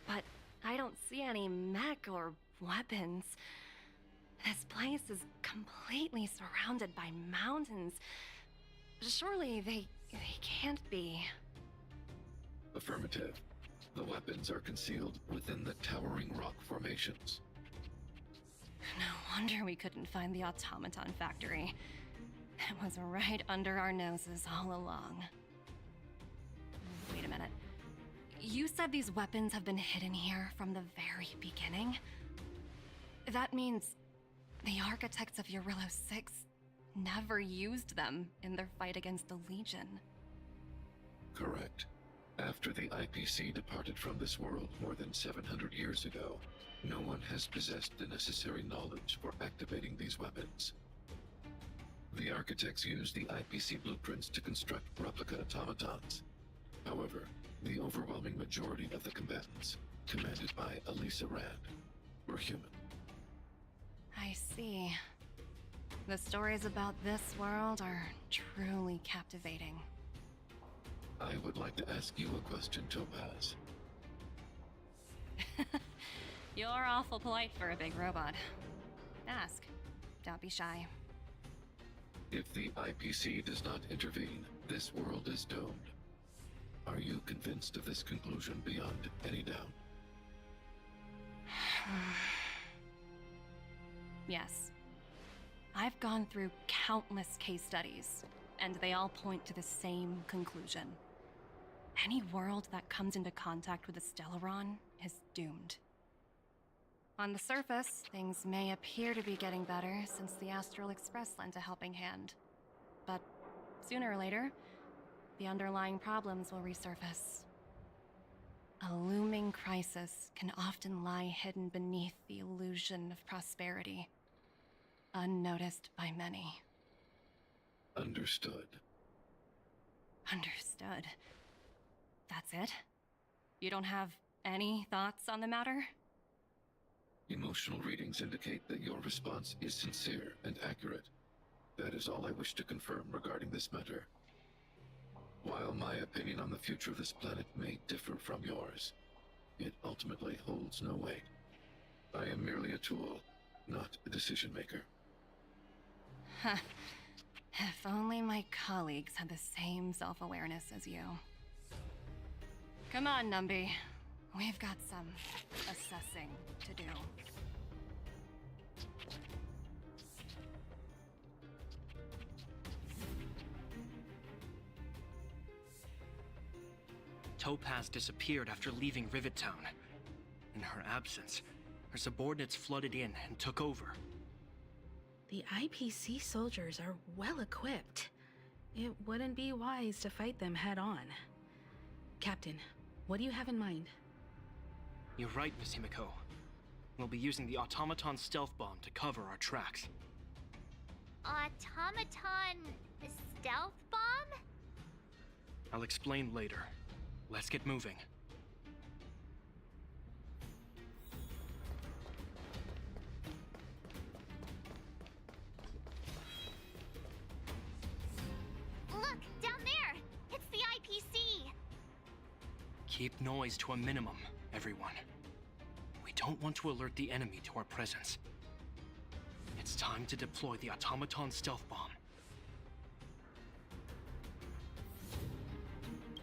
But I don't see any mech or weapons. This place is completely surrounded by mountains. Surely they can't be. Affirmative. The weapons are concealed within the towering rock formations. No wonder we couldn't find the automaton factory. It was right under our noses all along. Wait a minute. You said these weapons have been hidden here from the very beginning? That means the architects of Eurillo 6 never used them in their fight against the Legion. Correct. After the IPC departed from this world more than 700 years ago, no one has possessed the necessary knowledge for activating these weapons. The architects used the IPC blueprints to construct replica automatons. However, the overwhelming majority of the combatants, commanded by Elisa Rand, were human. I see. The stories about this world are truly captivating. I would like to ask you a question, Topaz. You're awful polite for a big robot. Ask. Don't be shy. If the IPC does not intervene, this world is doomed. Are you convinced of this conclusion beyond any doubt? Yes. I've gone through countless case studies, and they all point to the same conclusion. Any world that comes into contact with a Stellaron is doomed. On the surface, things may appear to be getting better since the Astral Express lent a helping hand. But sooner or later, the underlying problems will resurface. A looming crisis can often lie hidden beneath the illusion of prosperity, unnoticed by many. Understood. Understood. That's it? You don't have any thoughts on the matter? Emotional readings indicate that your response is sincere and accurate. That is all I wish to confirm regarding this matter. While my opinion on the future of this planet may differ from yours, it ultimately holds no weight. I am merely a tool, not a decision maker. If only my colleagues had the same self-awareness as you. Come on, Numby. We've got some assessing to do. Topaz disappeared after leaving Rivet Town. In her absence, her subordinates flooded in and took over. The IPC soldiers are well equipped. It wouldn't be wise to fight them head on. Captain, what do you have in mind? You're right, Miss Himiko. We'll be using the automaton stealth bomb to cover our tracks. Automaton stealth bomb? I'll explain later. Let's get moving. Look, down there! It's the IPC! Keep noise to a minimum, everyone. We don't want to alert the enemy to our presence. It's time to deploy the automaton stealth bomb.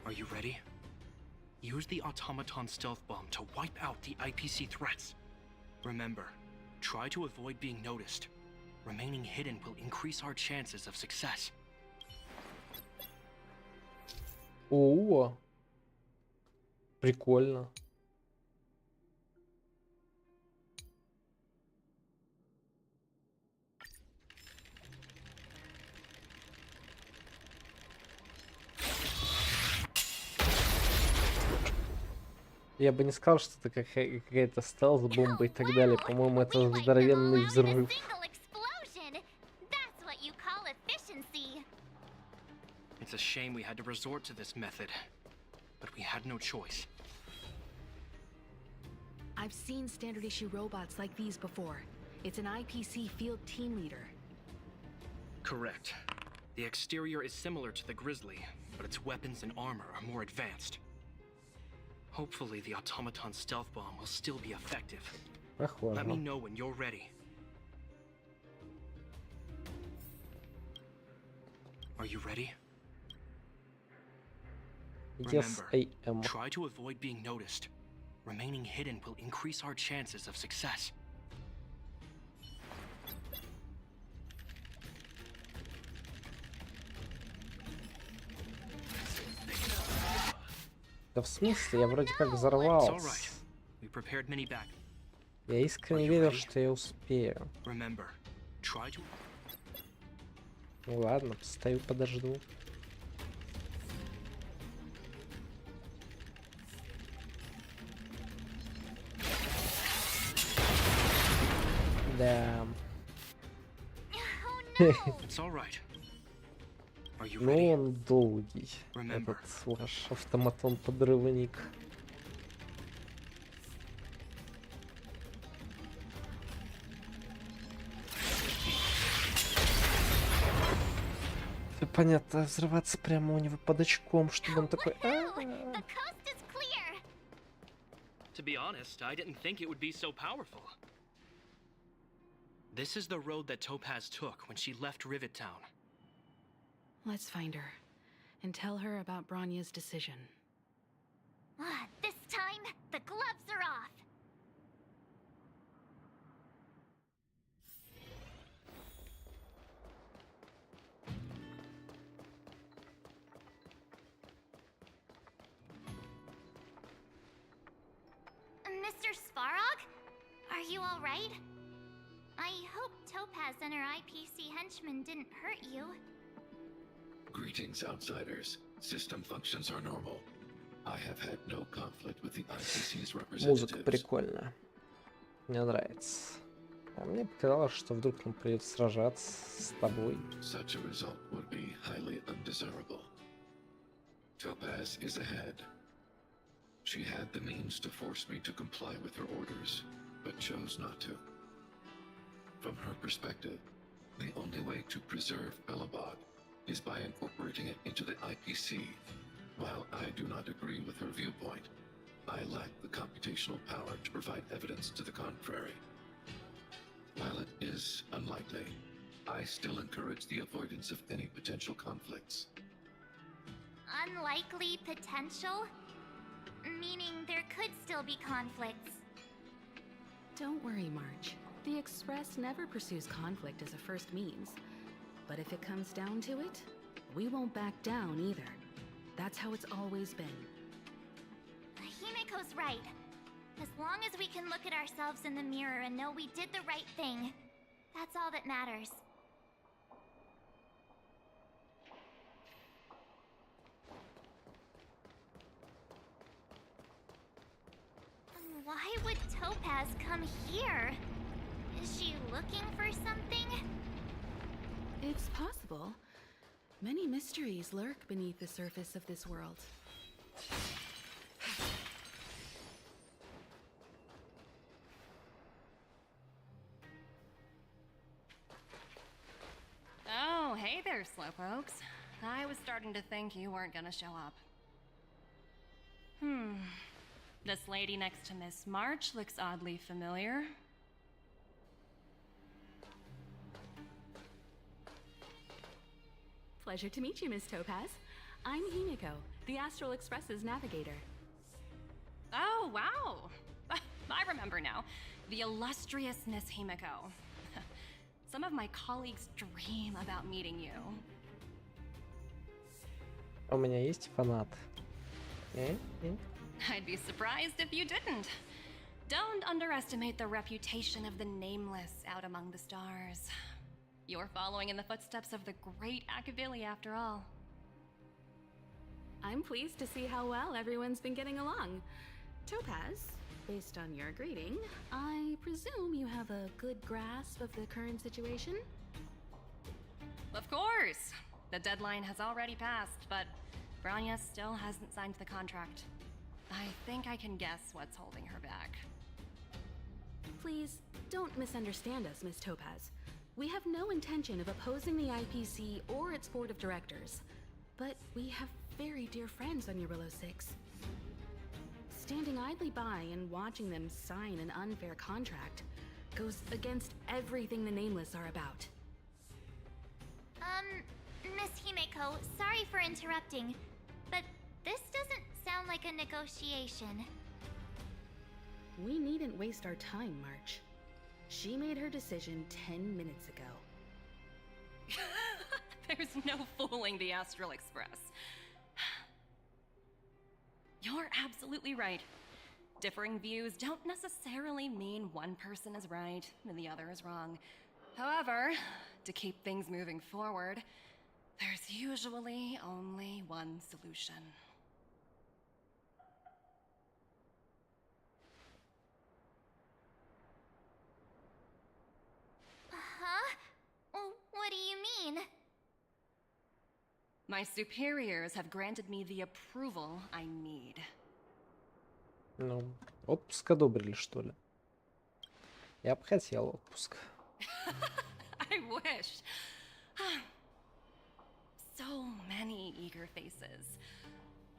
Are you ready? Use the automaton stealth bomb to wipe out the IPC threats. Remember, try to avoid being noticed. Remaining hidden will increase our chances of success. О, прикольно. Я бы не сказал, что это какая-то стелс-бомба и так далее. По-моему, это здоровенный взрыв. It's a shame we had to resort to this method, but we had no choice. I've seen standard issue robots like these before. It's an IPC field team leader. Correct. The exterior is similar to the Grizzly, but its weapons and armor are more advanced. Hopefully the automaton stealth bomb will still be effective. Let me know when you're ready. Are you ready? Yes, I am. Try to avoid being noticed. Remaining hidden will increase our chances of success. Да в смысле? Я вроде как взорвался. Я искренне верил, что я успею. Ну ладно, постою, подожду. Да. Ну он долгий, этот ваш автоматон-подрывник. Все понятно, взрываться прямо у него под очком, чтобы он такой... To be honest, I didn't think it would be so powerful. This is the road that Topaz took when she left Rivet Town. Let's find her and tell her about Bronya's decision. This time, the gloves are off. Mr. Svarog? Are you alright? I hope Topaz and her IPC henchmen didn't hurt you. Greetings, outsiders. System functions are normal. I have had no conflict with the IPC's Музыка representatives. прикольная. Мне нравится. А мне показалось, что вдруг нам придется сражаться с тобой. Such a result would be highly undesirable. Topaz is ahead. She had the means to force me to comply with her orders, but chose not to. From her perspective, the only way to preserve Belobog is by incorporating it into the IPC. While I do not agree with her viewpoint, I lack the computational power to provide evidence to the contrary. While it is unlikely, I still encourage the avoidance of any potential conflicts. Unlikely potential? Meaning there could still be conflicts. Don't worry, March. The Express never pursues conflict as a first means. But if it comes down to it, we won't back down either. That's how it's always been. Himiko's right. As long as we can look at ourselves in the mirror and know we did the right thing, that's all that matters. Why would Topaz come here? Is she looking for something? It's possible. Many mysteries lurk beneath the surface of this world. Oh, hey there, slowpokes. I was starting to think you weren't gonna show up. This lady next to Miss March looks oddly familiar. Pleasure to meet you, Miss Topaz. I'm Himiko, the Astral Express's navigator. Oh, wow! I remember now. The illustrious Miss Himiko. Some of my colleagues dream about meeting you. У меня есть фанат. I'd be surprised if you didn't. Don't underestimate the reputation of the nameless out among the stars. You're following in the footsteps of the great Akavili, after all. I'm pleased to see how well everyone's been getting along. Topaz, based on your greeting, I presume you have a good grasp of the current situation? Of course! The deadline has already passed, but Branya still hasn't signed the contract. I think I can guess what's holding her back. Please, don't misunderstand us, Miss Topaz. We have no intention of opposing the IPC or its board of directors, but we have very dear friends on Eurillo 6. Standing idly by and watching them sign an unfair contract goes against everything the Nameless are about. Miss Himiko, sorry for interrupting, but this doesn't sound like a negotiation. We needn't waste our time, March. She made her decision 10 minutes ago. There's no fooling the Astral Express. You're absolutely right. Differing views don't necessarily mean one person is right and the other is wrong. However, to keep things moving forward, there's usually only one solution. Huh? What do you mean? My superiors have granted me the approval I need. Ну, отпуск одобрили, что ли? Я бы хотел отпуск. I wish. So many eager faces.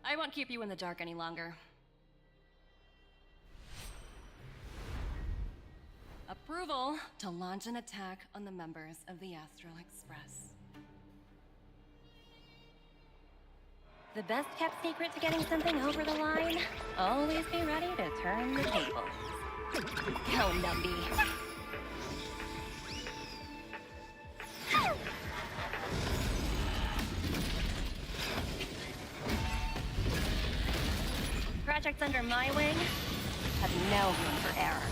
I won't keep you in the dark any longer. Approval to launch an attack on the members of the Astral Express. The best kept secret to getting something over the line? Always be ready to turn the tables. Go, Numby. Projects under my wing? have no room for error.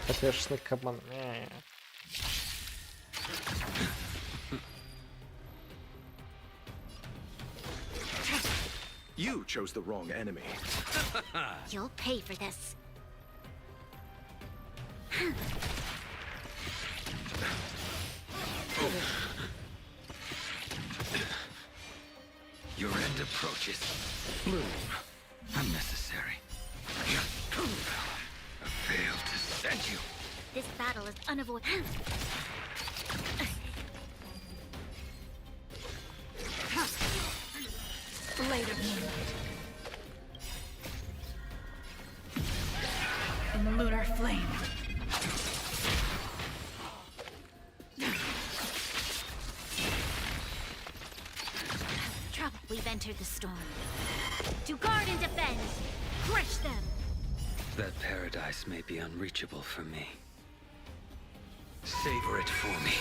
Потешный кабан. You chose the wrong enemy. You'll pay for this. Your end approaches. Bloom. Unnecessary. I failed to send you. This battle is unavoidable. Blade of moonlight. In the lunar flame. Trouble. We've entered the storm. To guard and defend. Crush them. That paradise may be unreachable for me. Savor it for me.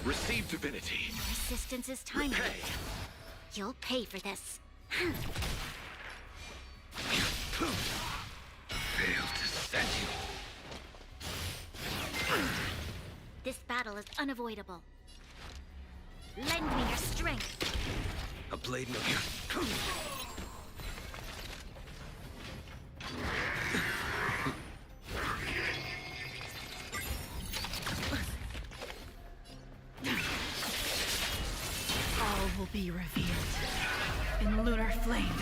Receive divinity. Resistance is timely. You'll pay for this. Failed to send you. This battle is unavoidable. Lend me your strength. A blade of All will be revealed. In lunar flame.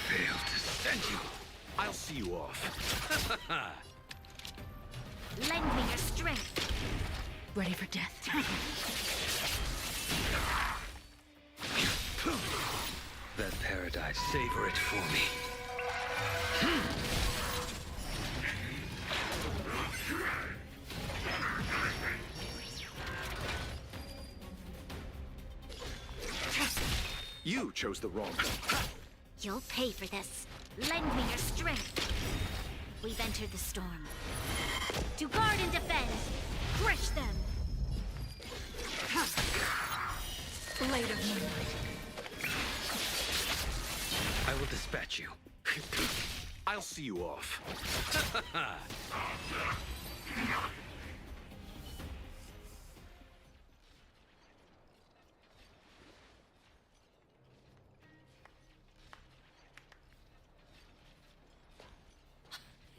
Failed to send you. I'll see you off. Lend me your strength. Ready for death. That paradise, savor it for me. You chose the wrong. You'll pay for this. Lend me your strength. We've entered the storm. To guard and defend. Crush them. Blade of moonlight. I will dispatch you. I'll see you off.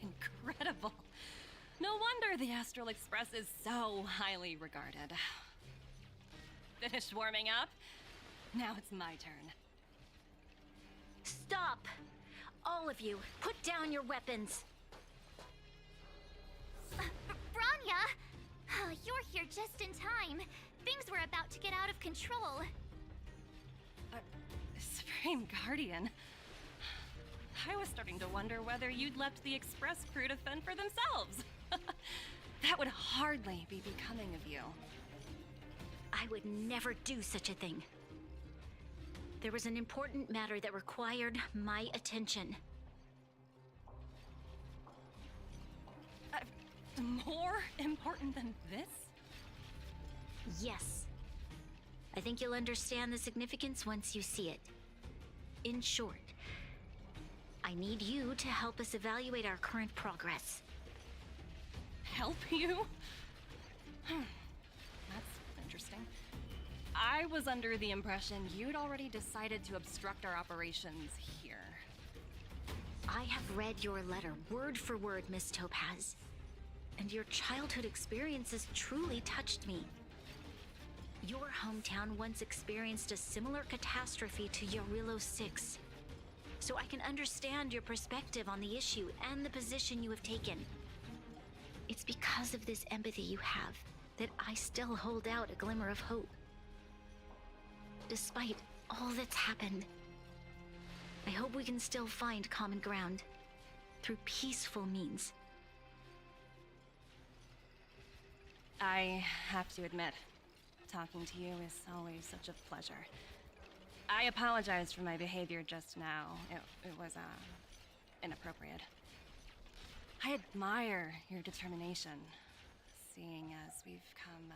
Incredible. No wonder the Astral Express is so highly regarded. Finished warming up? Now it's my turn. Stop! All of you, put down your weapons. Branya! You're here just in time. Things were about to get out of control. Supreme Guardian. I was starting to wonder whether you'd left the Express crew to fend for themselves. That would hardly be becoming of you. I would never do such a thing. There was an important matter that required my attention. More important than this? Yes. I think you'll understand the significance once you see it. In short, I need you to help us evaluate our current progress. Help you? That's interesting. I was under the impression you'd already decided to obstruct our operations here. I have read your letter word for word, Miss Topaz. And your childhood experiences truly touched me. Your hometown once experienced a similar catastrophe to Yarilo 6. So I can understand your perspective on the issue and the position you have taken. It's because of this empathy you have that I still hold out a glimmer of hope. Despite all that's happened, I hope we can still find common ground through peaceful means. I have to admit, talking to you is always such a pleasure. I apologize for my behavior just now. It was, inappropriate. I admire your determination. Seeing as we've come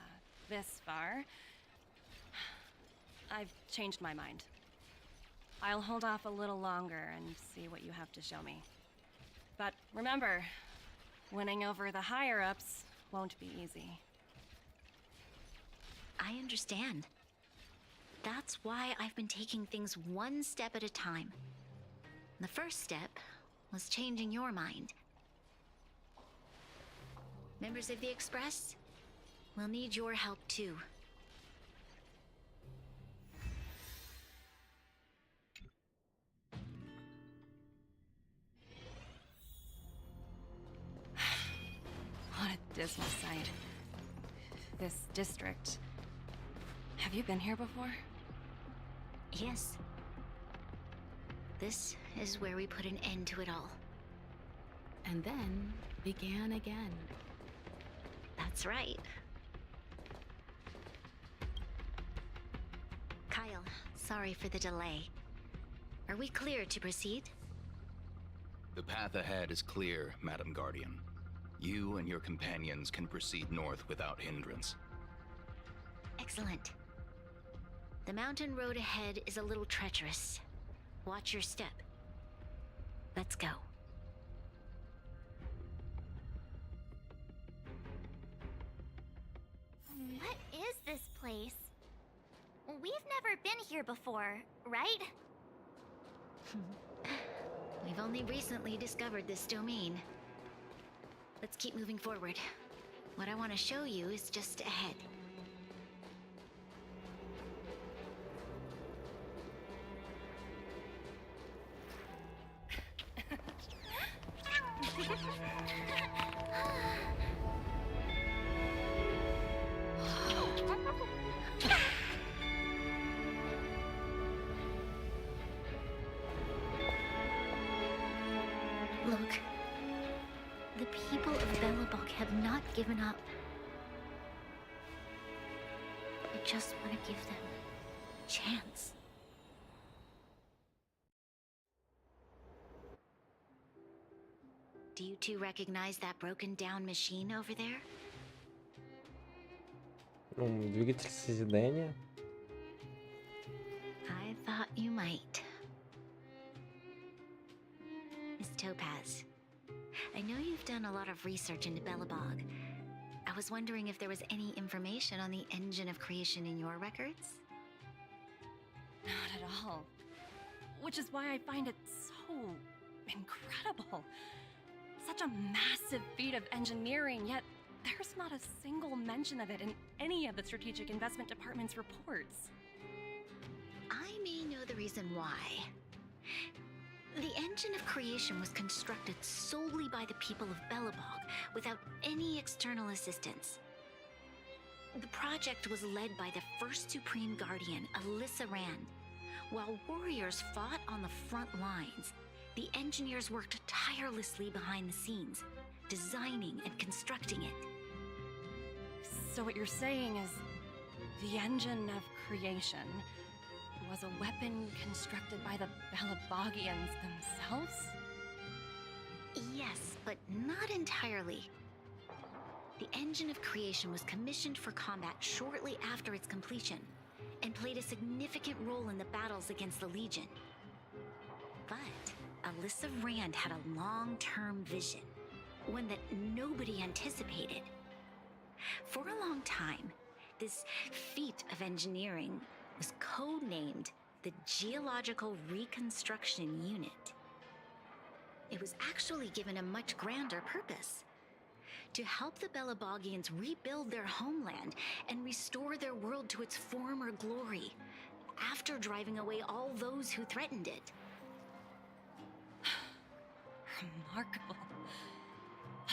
this far, I've changed my mind. I'll hold off a little longer and see what you have to show me. But remember, winning over the higher-ups won't be easy. I understand. That's why I've been taking things one step at a time. The first step was changing your mind. Members of the Express, we'll need your help too. What a dismal sight. This district. Have you been here before? Yes. This is where we put an end to it all. And then began again. That's right. Kyle, sorry for the delay. Are we clear to proceed? The path ahead is clear, Madam Guardian. You and your companions can proceed north without hindrance. Excellent. The mountain road ahead is a little treacherous. Watch your step. Let's go. What is this place? We've never been here before, right? We've only recently discovered this domain. Let's keep moving forward. What I want to show you is just ahead. Look. The people of Belobog have not given up. I just want to give them a chance. Do you two recognize that broken down machine over there? Двигатель созидания. I thought you might. Miss Topaz, I know you've done a lot of research into Belobog. I was wondering if there was any information on the engine of creation in your records? Not at all. Which is why I find it so incredible. Such a massive feat of engineering, yet there's not a single mention of it in any of the Strategic Investment Department's reports. I may know the reason why. The engine of creation was constructed solely by the people of Belobog, without any external assistance. The project was led by the first Supreme Guardian, Alyssa Rand. While warriors fought on the front lines, the engineers worked tirelessly behind the scenes, designing and constructing it. So what you're saying is, the engine of creation was a weapon constructed by the Belabogians themselves? Yes, but not entirely. The engine of creation was commissioned for combat shortly after its completion, and played a significant role in the battles against the Legion. But Alyssa Rand had a long-term vision, one that nobody anticipated. For a long time, this feat of engineering was codenamed the Geological Reconstruction Unit. It was actually given a much grander purpose: to help the Belabogians rebuild their homeland and restore their world to its former glory, after driving away all those who threatened it. Remarkable.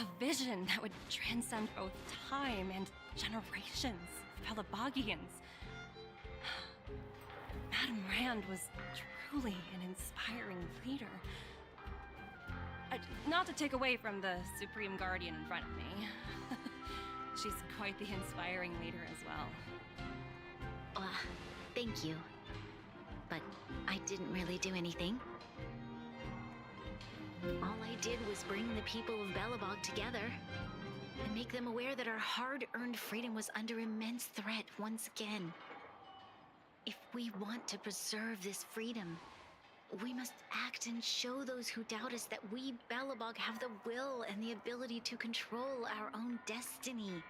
A vision that would transcend both time and generations of Belabogians. Madame Rand was truly an inspiring leader. Not to take away from the Supreme Guardian in front of me. She's quite the inspiring leader as well. Thank you. But I didn't really do anything. All I did was bring the people of Belobog together and make them aware that our hard-earned freedom was under immense threat once again. If we want to preserve this freedom, we must act and show those who doubt us that we, Belobog, have the will and the ability to control our own destiny.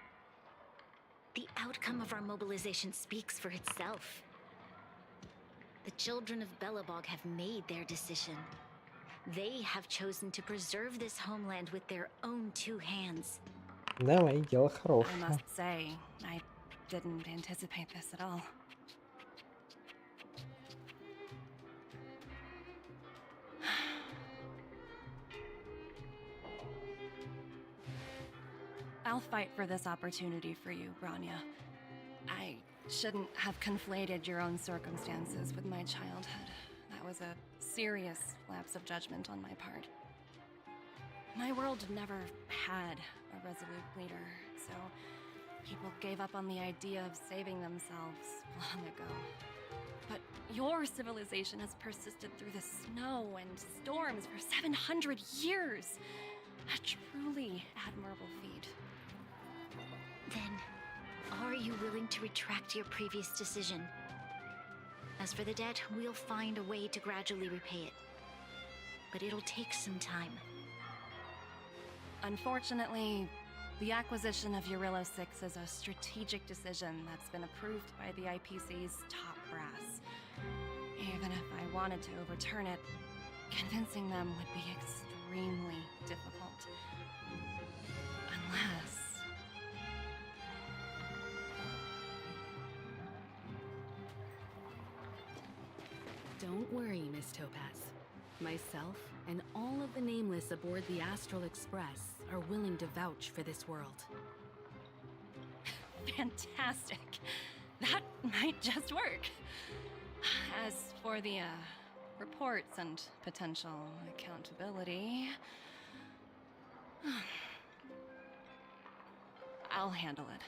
The outcome of our mobilization speaks for itself. The children of Belobog have made their decision. They have chosen to preserve this homeland with their own two hands. Давай, дело I хорошее. must say, I didn't anticipate this at all. I'll fight for this opportunity for you, Branya. I shouldn't have conflated your own circumstances with my childhood. That was a serious lapse of judgment on my part. My world never had a resolute leader, so people gave up on the idea of saving themselves long ago. But your civilization has persisted through the snow and storms for 700 years. A truly admirable feat. Then, are you willing to retract your previous decision? As for the debt, we'll find a way to gradually repay it. But it'll take some time. Unfortunately, the acquisition of Eurillo 6 is a strategic decision that's been approved by the IPC's top brass. Even if I wanted to overturn it, convincing them would be extremely difficult. Unless... Don't worry, Miss Topaz. Myself and all of the nameless aboard the Astral Express are willing to vouch for this world. Fantastic. That might just work. As for the, reports and potential accountability... I'll handle it.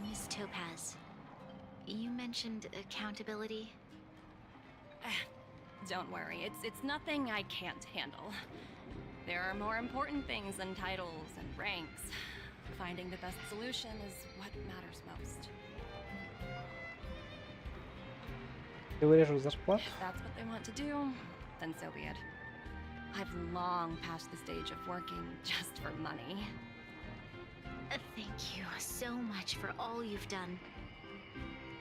Miss Topaz, you mentioned accountability. Don't worry, it's nothing I can't handle. There are more important things than titles and ranks. Finding the best solution is what matters most. Ты вырежешь зарплату? If that's what they want to do, then so be it. I've long passed the stage of working just for money. Thank you so much for all you've done.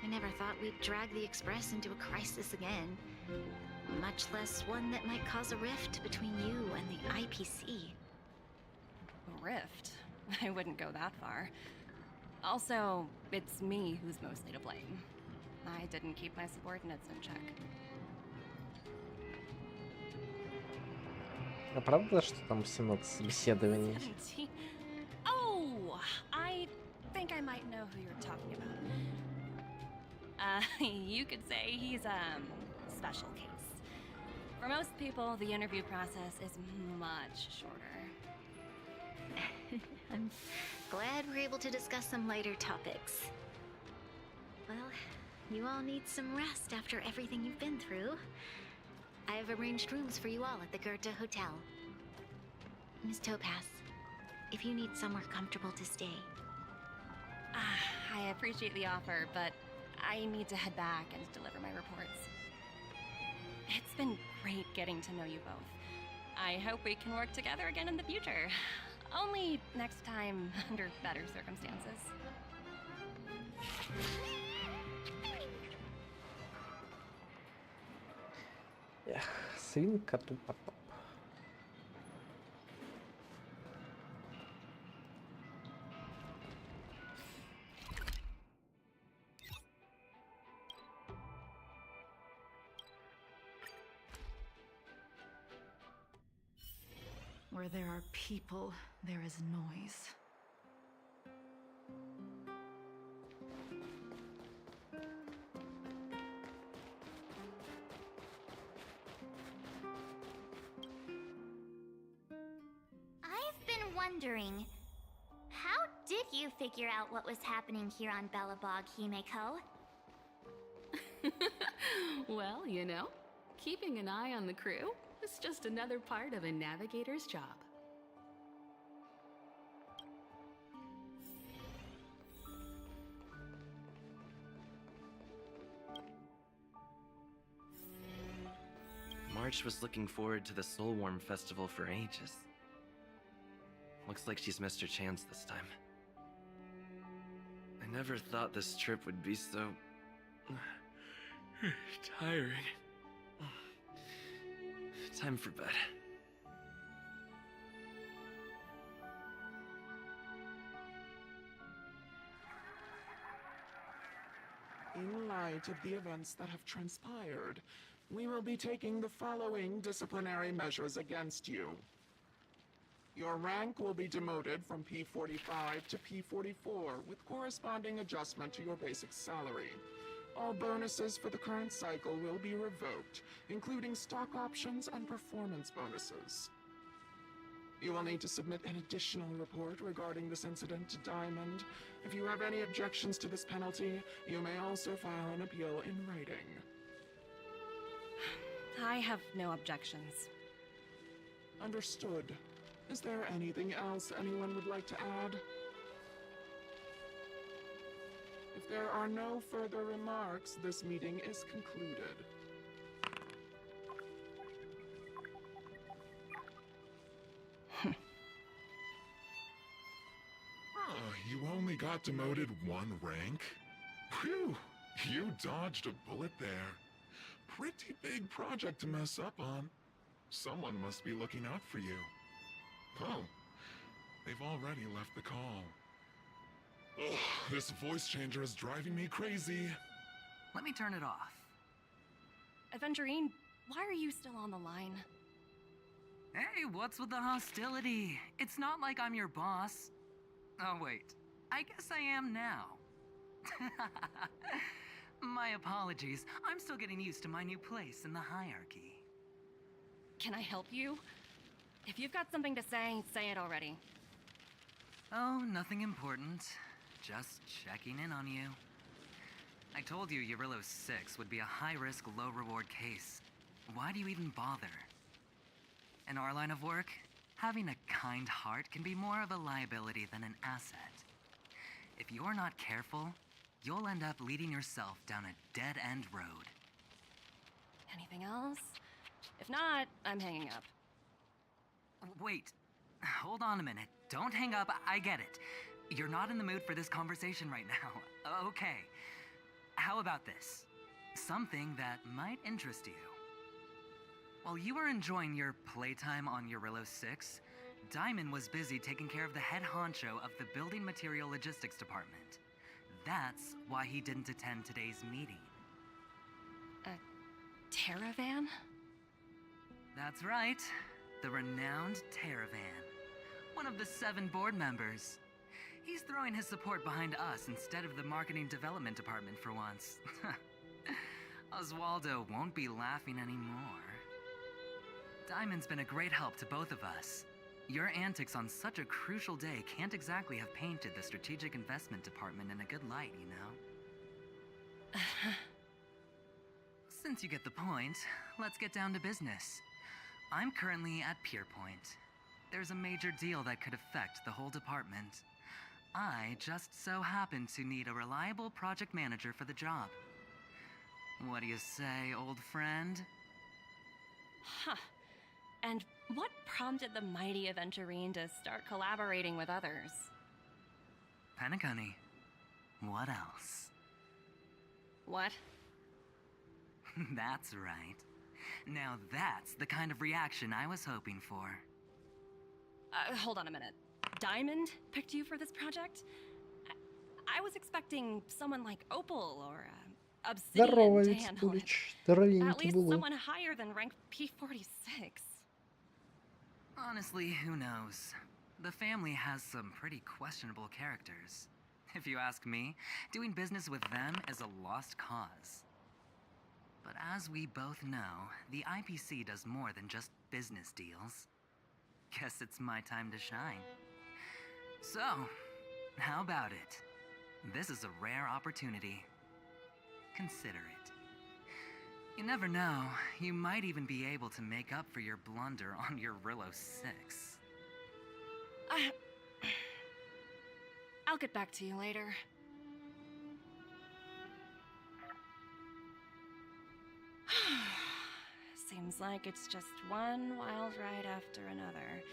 I never thought we'd drag the Express into a crisis again, much less one that might cause a rift between you and the IPC. A rift? I wouldn't go that far. Also, it's me who's mostly to blame. I didn't keep my subordinates in check. А правда, что там 17 собеседований? 17? Oh, I think I might know who you're talking about. You could say he's a special case. For most people, the interview process is much shorter. I'm glad we're able to discuss some lighter topics. Well, you all need some rest after everything you've been through. I've arranged rooms for you all at the Goethe Hotel. Miss Topaz, if you need somewhere comfortable to stay. I appreciate the offer, but I need to head back and deliver my reports. It's been great getting to know you both. I hope we can work together again in the future. Only next time under better circumstances. Эх, свинка тупо-топ. Where there are people, there is noise. I've been wondering, how did you figure out what was happening here on Belobog, Himeko? Well, you know, keeping an eye on the crew is just another part of a navigator's job. March was looking forward to the Soulworm Festival for ages. Looks like she's missed her chance this time. I never thought this trip would be so... tiring. Time for bed. In light of the events that have transpired, we will be taking the following disciplinary measures against you. Your rank will be demoted from P45 to P44 with corresponding adjustment to your basic salary. All bonuses for the current cycle will be revoked, including stock options and performance bonuses. You will need to submit an additional report regarding this incident to Diamond. If you have any objections to this penalty, you may also file an appeal in writing. I have no objections. Understood. Is there anything else anyone would like to add? If there are no further remarks, this meeting is concluded. You only got demoted one rank? Phew, you dodged a bullet there. Pretty big project to mess up on. Someone must be looking out for you. Oh, they've already left the call. Ugh, this voice changer is driving me crazy. Let me turn it off. Aventurine, why are you still on the line? Hey, what's with the hostility? It's not like I'm your boss. Oh, wait. I guess I am now. My apologies. I'm still getting used to my new place in the hierarchy. Can I help you? If you've got something to say it already. Oh, nothing important. Just checking in on you. I told you Eurillo 6 would be a high-risk, low-reward case. Why do you even bother? In our line of work, having a kind heart can be more of a liability than an asset. If you're not careful, you'll end up leading yourself down a dead-end road. Anything else? If not, I'm hanging up. Wait, hold on a minute. Don't hang up, I get it. You're not in the mood for this conversation right now. Okay, how about this? Something that might interest you. While you were enjoying your playtime on Eurillo 6, Diamond was busy taking care of the head honcho of the Building Material Logistics Department. That's why he didn't attend today's meeting. A Terravan? That's right. The renowned Terravan. One of the 7 board members. He's throwing his support behind us instead of the Marketing Development Department for once. Oswaldo won't be laughing anymore. Diamond's been a great help to both of us. Your antics on such a crucial day can't exactly have painted the Strategic Investment Department in a good light, you know? Since you get the point, let's get down to business. I'm currently at Pierpoint. There's a major deal that could affect the whole department. I just so happen to need a reliable project manager for the job. What do you say, old friend? Huh. And what prompted the mighty Aventurine to start collaborating with others? Penacony. What else? What? That's right. Now that's the kind of reaction I was hoping for. Hold on a minute. Diamond picked you for this project? I was expecting someone like Opal or Obsidian Здорово, to handle it. Витспулич. Здоровенький At least был. someone higher than rank P46. Honestly, who knows? The family has some pretty questionable characters. If you ask me, doing business with them is a lost cause. But as we both know, the IPC does more than just business deals. Guess it's my time to shine. So, How about it? This is a rare opportunity. Consider it. You never know, you might even be able to make up for your blunder on your Rillo 6. I'll get back to you later. Seems like it's just one wild ride after another.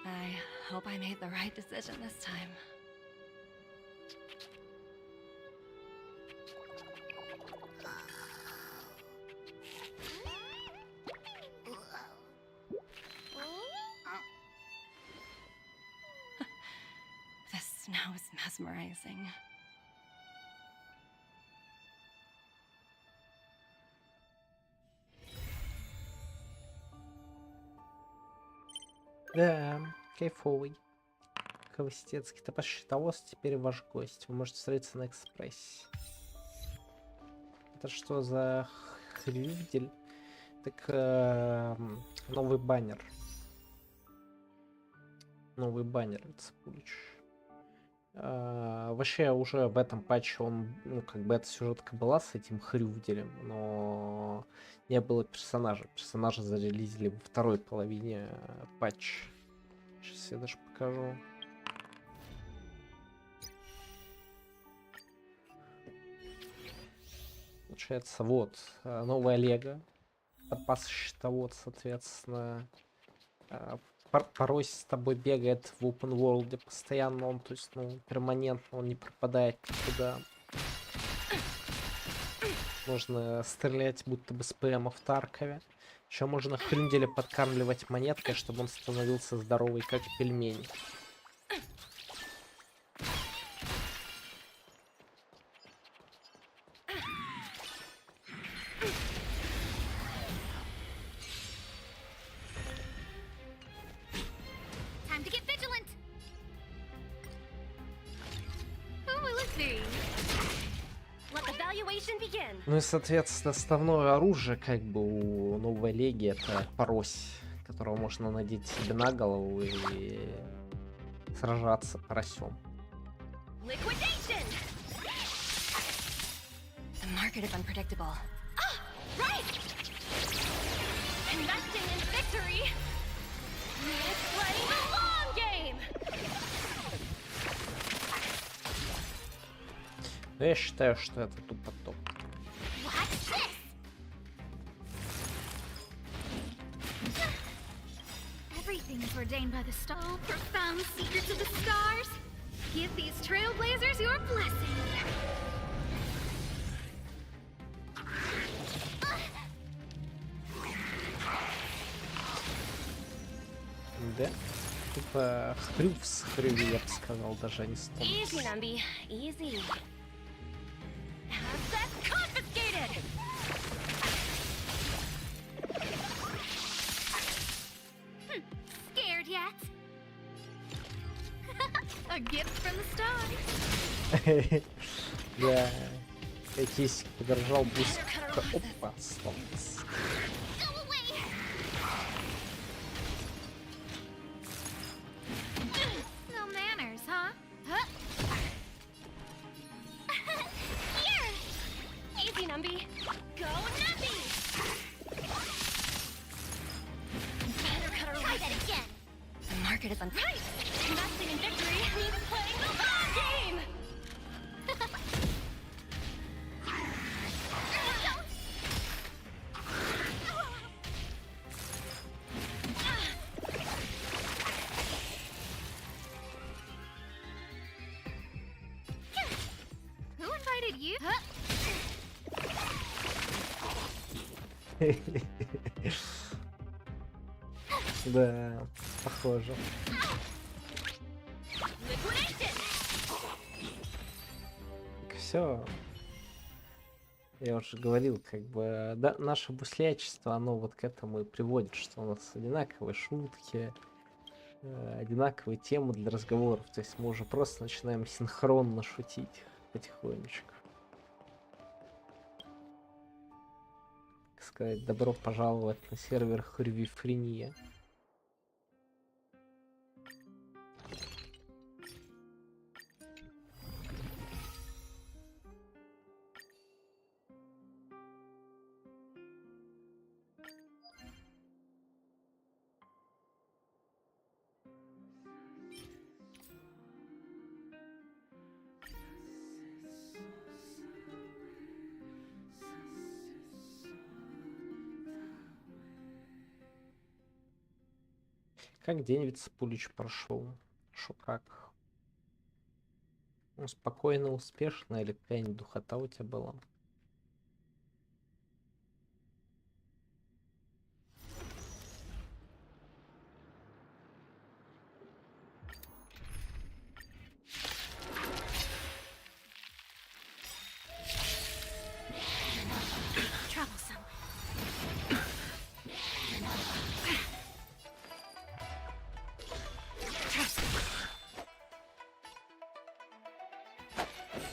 I hope I made the right decision this time. This snow is mesmerizing. Да, кайфовый. Кавастецкий топаз щитовоз теперь ваш гость. Вы можете встретиться на экспрессе. Это что за хрюдель? Так, новый баннер. Новый баннер, Цепулич. Вообще уже в этом патче он, ну, как бы эта сюжетка была с этим хрюделем, но не было персонажа. Персонажа зарелизили во второй половине патча. Сейчас я даже покажу. Получается, вот, новая Лего. Топаз щитовод, соответственно. Порой с тобой бегает в open world постоянно, он, то есть, ну, перманентно, он не пропадает никуда. Можно стрелять будто бы с ПМа в Таркове. Еще можно хрюнделя подкармливать монеткой, чтобы он становился здоровый, как пельмень. Time to get vigilant. Who will it be? Let the valuation begin. Ну и, соответственно, основное оружие, как бы, у новой леги, это порось, которого можно надеть себе на голову и сражаться поросем. Liquidation! The market is unpredictable. Ah, right! Investing in victory means playing the long game! Но я считаю, что это тупо топ. Watch this. Everything is ordained by the star. Profound secrets of the stars. Give these trailblazers your blessing. Да? Типа хрюв с хрюви, я бы сказал, даже не стол. Easy, Numby. Easy. Assets confiscated! Scared yet? A gift from the stars. Да. Я кисик подержал быстро. Опа, сломался. No manners, huh? Huh? Here! Easy, Numby. Go, Numby! Better cut her Try that again. The market is on. Right! Investing in victory means playing the long game! Who invited you? Huh? Да, похоже. Все. Я уже говорил, как бы, да, наше буслячество, оно вот к этому и приводит, что у нас одинаковые шутки, одинаковые темы для разговоров. То есть мы уже просто начинаем синхронно шутить потихонечку. сказать, добро пожаловать на сервер Хрвифрения. Как день Вицепулич прошел? Шо как? Ну, спокойно, успешно или какая-нибудь духота у тебя была? Troublesome.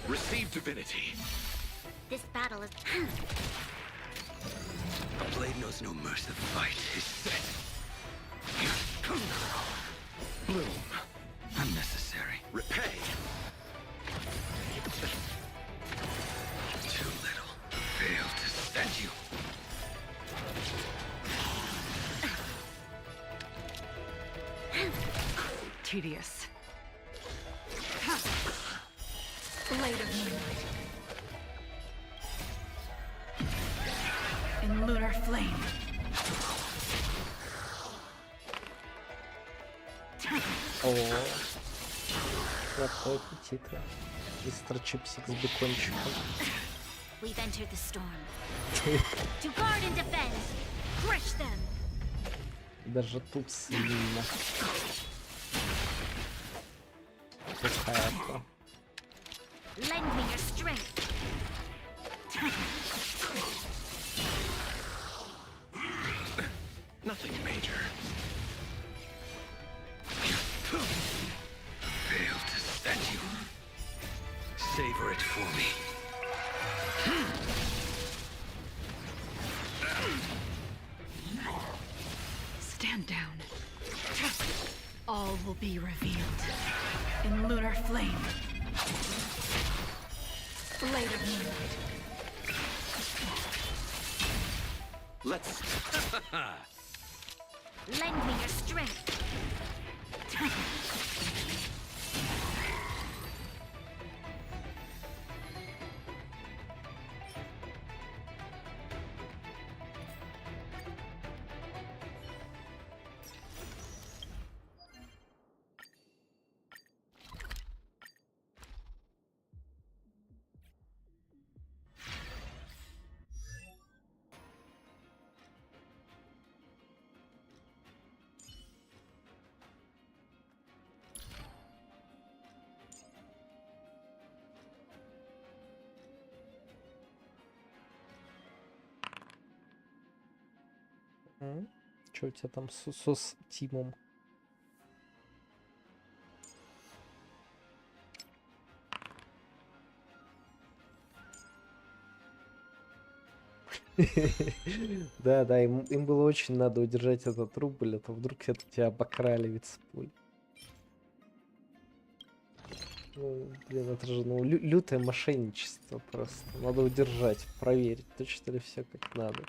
Receive divinity. This battle is. A blade knows no mercy. The fight is set. Bloom. Unnecessary. Repay. Too little. Fail to stand you. Tedious. Blade of moonlight. In lunar flame. О, какой аппетит. Мистер Чипсик с бекончиком. We've entered the storm. To guard and defend. Crush them. Даже тут свинина. Какая-то. Lend me your strength. Nothing major. Fail to stand you. Savor it for me. Stand down. All will be revealed. In lunar flame. Blade of moonlight. Let's. Lend me your strength. Что у тебя там с Тимом? Да, им было очень надо удержать этот рубль, а то вдруг это тебя обокрали вицепуль. Ну, блин, это же лютое мошенничество просто. Надо удержать, проверить, точно ли все как надо.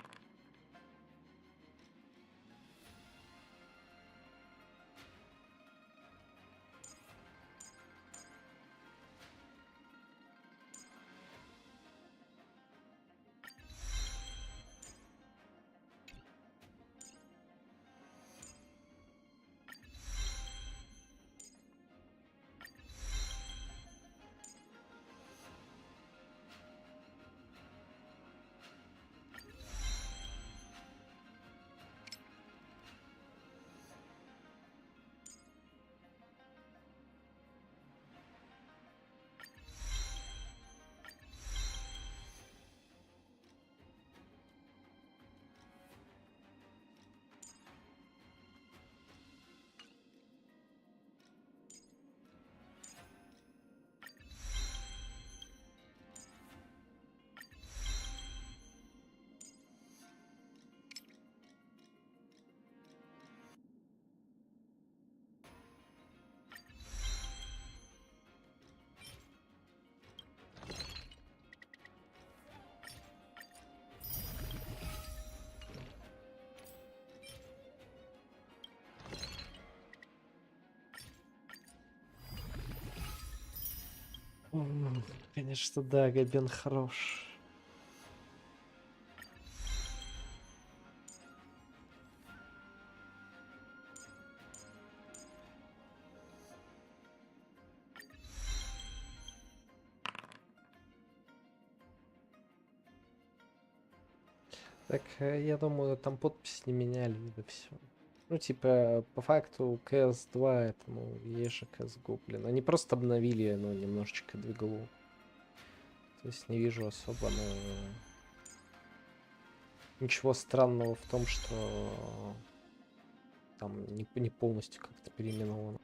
Конечно, да, Габен хорош. Так, я думаю, там подпись не меняли, да все. Ну, типа, по факту CS2 это, ну, есть же CSGO, блин. Они просто обновили, ну, немножечко двигалу. То есть не вижу особо, ну, ничего странного в том, что там не полностью как-то переименовано.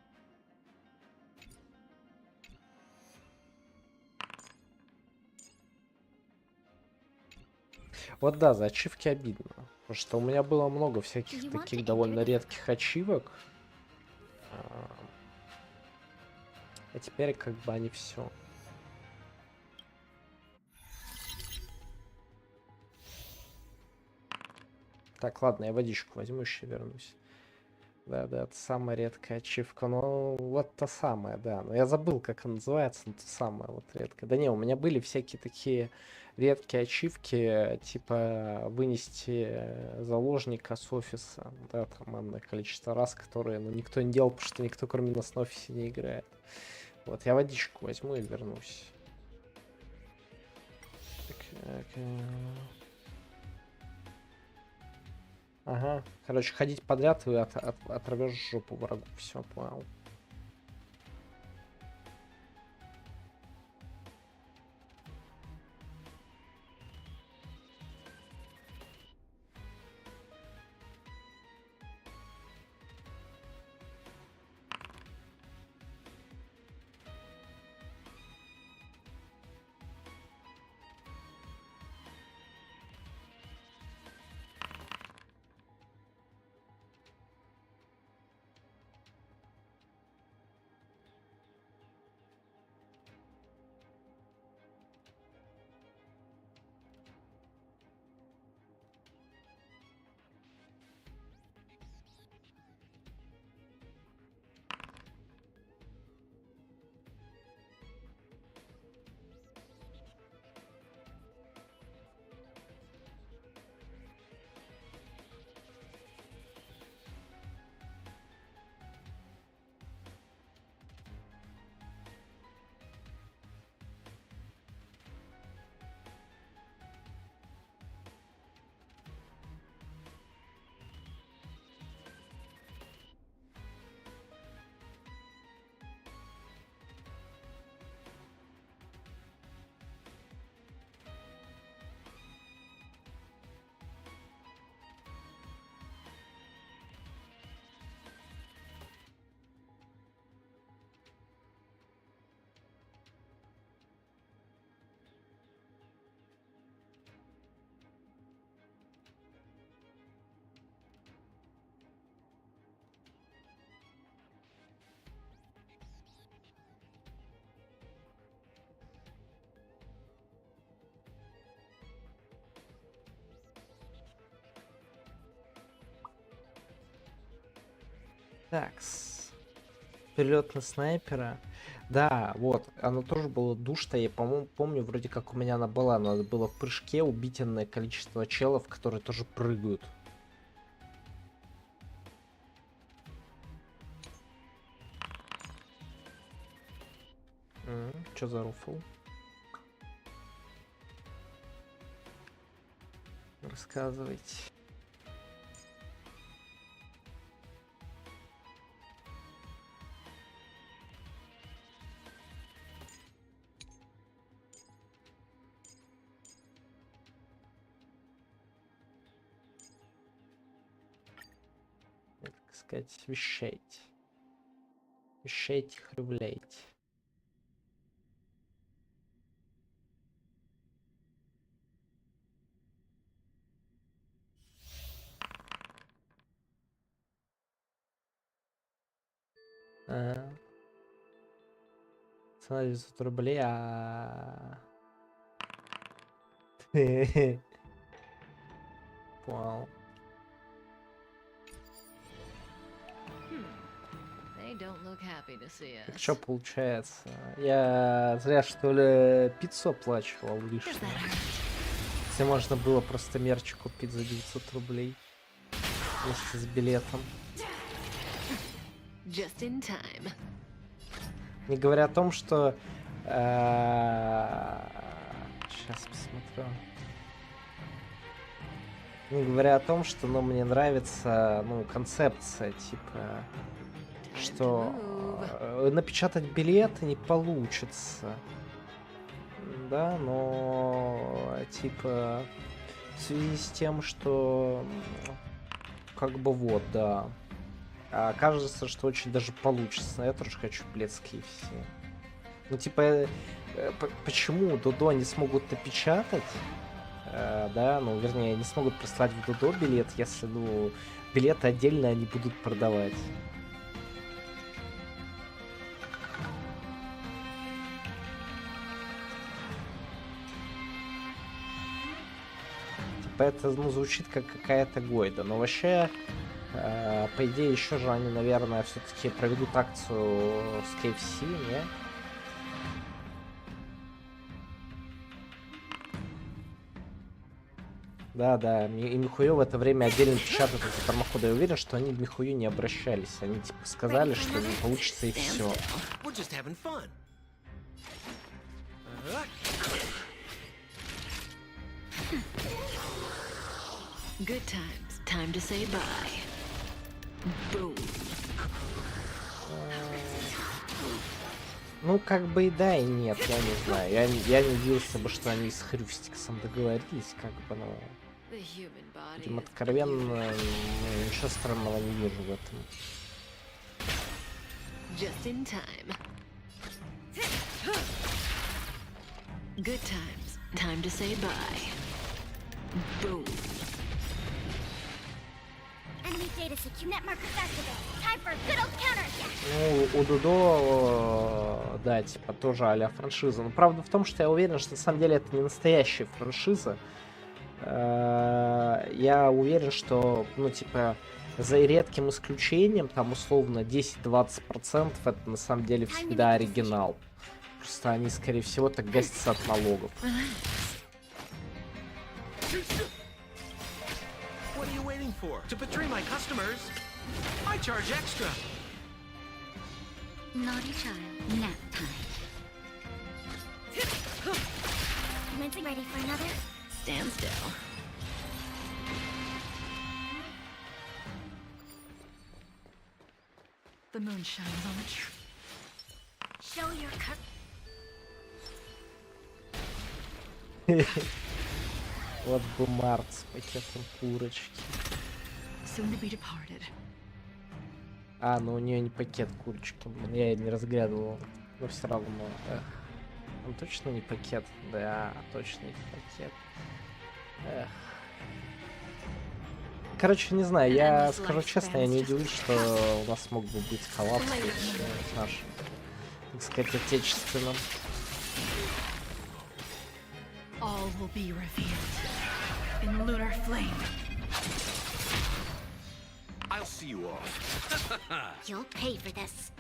Вот да, за ачивки обидно. Потому что у меня было много всяких таких довольно редких ачивок. А теперь как бы они все. Так, ладно, я водичку возьму, еще вернусь. Да, это самая редкая ачивка. Ну, вот та самая, да. Но я забыл, как она называется, но та самая вот редкая. Да не, у меня были всякие такие редкие ачивки, типа вынести заложника с офиса. Да, там энное количество раз, которые, ну, никто не делал, потому что никто, кроме нас, на офисе не играет. Вот, я водичку возьму и вернусь. Так, ага, короче, ходить подряд и оторвешь жопу врагу. Все, понял. Такс. Перелет на снайпера. Да, вот, оно тоже было душно. Я, по-моему, помню, вроде как у меня она была. Надо было в прыжке убить энное количество челов, которые тоже прыгают. Чё за руфл? Рассказывайте. Так сказать, вещайте. Вещайте, хрюбляйте. Цена 900 рублей, Понял. They don't look happy to see Так us. что получается? Я зря, что ли, пиццу оплачивал лишнего. Если можно было просто мерч купить за 900 рублей вместе с билетом. Just in time. Не говоря о том, что... Сейчас посмотрю. Не говоря о том, что, ну, мне нравится, ну, концепция, типа, что напечатать билеты не получится. Да, но, типа, в связи с тем, что, как бы, вот, да. Кажется, что очень даже получится. Я тоже хочу билет с KFC. Ну, типа, почему Додо не смогут напечатать? Да, ну, вернее, не смогут прислать в Додо билет, если, ну, билеты отдельно они будут продавать. Типа, это, ну, звучит как какая-то гойда. Но вообще, по идее, еще же они, наверное, все-таки проведут акцию с KFC, не? Да, и Михую в это время отдельно печатают эти промокоды. Я уверен, что они к Михую не обращались. Они типа сказали, что не получится и все. Good times. Time to say bye. Boom. Ну, как бы и да, и нет, я не знаю. Я не надеялся бы, что они с Хрюстиксом договорились, как бы, ну... Видимо, откровенно, ничего странного не вижу в этом. Just in time. Good times. Time to say bye. Boom. Enemy data QNet markers activated. Time for a good old counterattack. Ну, у Дудо, да, типа, тоже а-ля франшиза. Но правда в том, что я уверен, что на самом деле это не настоящая франшиза. Я уверен, что, ну, типа, за редким исключением, там, условно, 10-20% это на самом деле всегда оригинал. Просто они, скорее всего, так гасятся от налогов. What are you waiting for? To betray my customers? I charge extra. Naughty child, nap time. Commencing ready for another? Stand still. The moon shines on the tree. Show your Вот бы Март с пакетом курочки. Soon to be departed. Ну у нее не пакет курочки, я не разглядывал, но все равно. Он точно не пакет? Да, точно не пакет. Короче, не знаю, я скажу честно, я не удивлюсь, что у нас мог бы быть коллапс с нашим, так сказать, отечественным. All will be revealed in lunar flame. I'll see you off. You'll pay for this.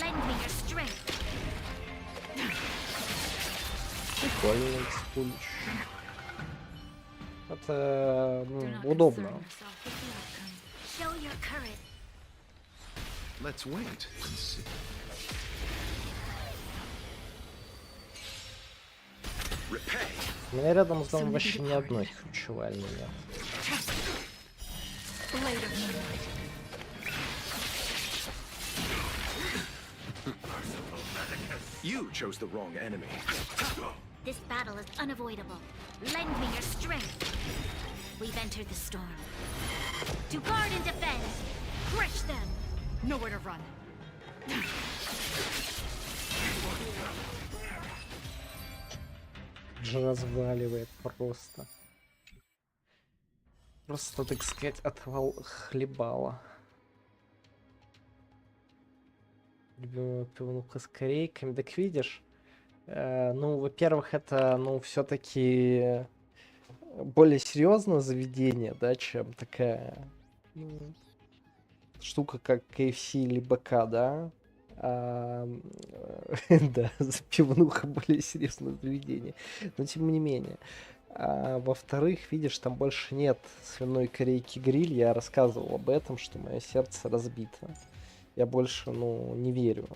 Lend me your strength. Прикольный экспульч. Это удобно. Show your courage. Let's wait and see. У меня рядом с домом вообще ни одной ключевальни нет. You chose the wrong enemy. This battle is unavoidable. Lend me your strength. We've entered the storm. To guard and defend. Crush them. Nowhere to run. Же разваливает просто. Просто, так сказать, отвал хлебала. Любимая пивнуха с корейками. Так видишь, ну, во-первых, это, ну, все-таки более серьезное заведение, да, чем такая штука как KFC или БК, да? Да, пивнуха более серьезное заведение. Но тем не менее. Во-вторых, видишь, там больше нет свиной корейки гриль. Я рассказывал об этом, что мое сердце разбито. Я больше, не верю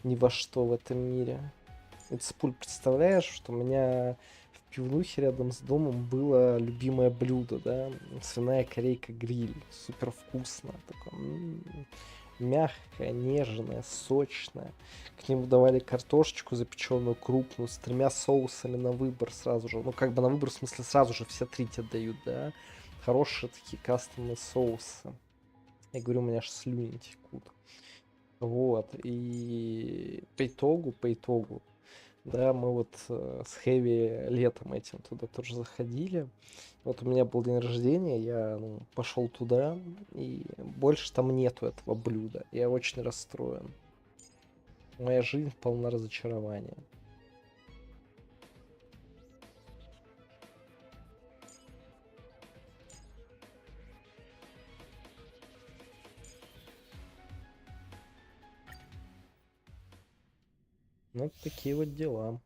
ни во что в этом мире. Ципуль, представляешь, что у меня в пивнухе рядом с домом было любимое блюдо, да? Свиная корейка гриль. Супер вкусно. Такое, мягкая, нежная, сочная. К нему давали картошечку запеченную крупную с 3 соусами на выбор сразу же. Ну, как бы на выбор, в смысле, сразу же все 3 тебе дают, да? Хорошие такие кастомные соусы. Я говорю, у меня аж слюни текут. Вот. И по итогу, да, мы вот с Хэви летом этим туда тоже заходили. Вот у меня был день рождения, я пошел туда, и больше там нету этого блюда. Я очень расстроен. Моя жизнь полна разочарования. Ну, такие вот дела.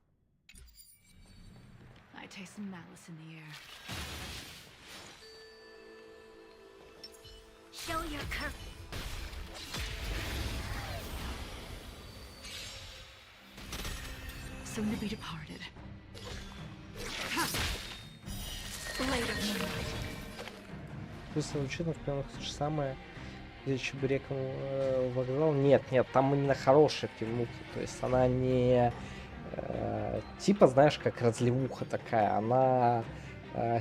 I taste some malice in the air. Show your courage. Soon to be departed. Later. Плюс звучит, например, то же самое. Где Чебуреком вокзал. Нет, там именно хорошая пивнуха. То есть она не типа, знаешь, как разливуха такая. Она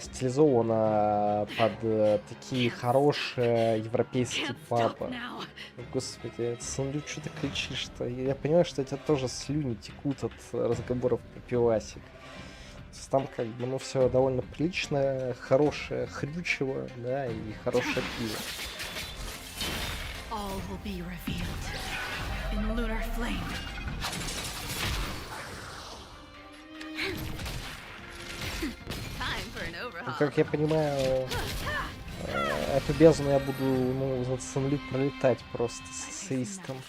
стилизована под такие хорошие европейские пабы. Господи, Санлю, что ты кричишь-то? Я понимаю, что у тебя тоже слюни текут от разговоров про пивасик. Там как бы, все довольно прилично, хорошее хрючево, да, и хорошее пиво. All will be revealed in lunar flame. Как я понимаю, эту бездну я буду, за Санлю пролетать просто с свистом.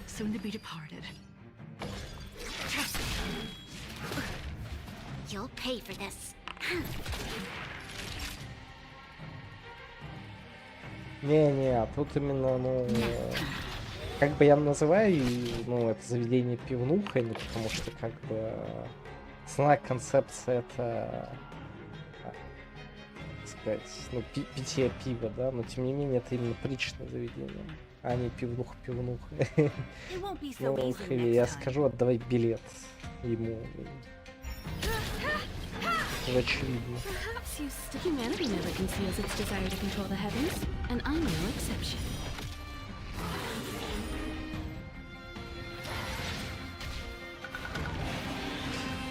Soon to be departed. You'll pay for this. Не, тут именно, как бы я называю, это заведение пивнухой, не потому что, как бы, основная концепция это, так сказать, питье пива, да, но тем не менее это именно приличное заведение, а не пивнуха. Ну, я скажу, отдавай билет ему. Это очевидно. Humanity never conceals its desire to control the heavens, and I'm no exception.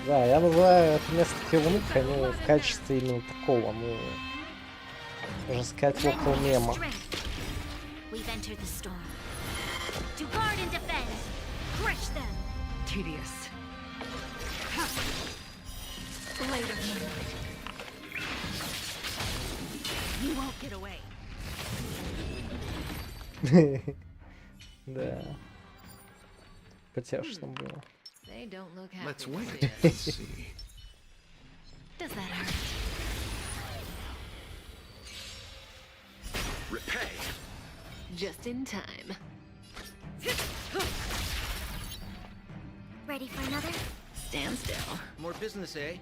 Да, я называю это место пивнухой, в качестве именно такого, можно сказать, около мема. Tedious. Later. You won't get away. Да. Потешно было. They don't look happy. Let's wait and see. Does that hurt? Repay. Just in time. Ready for another? Stand still. More business, eh?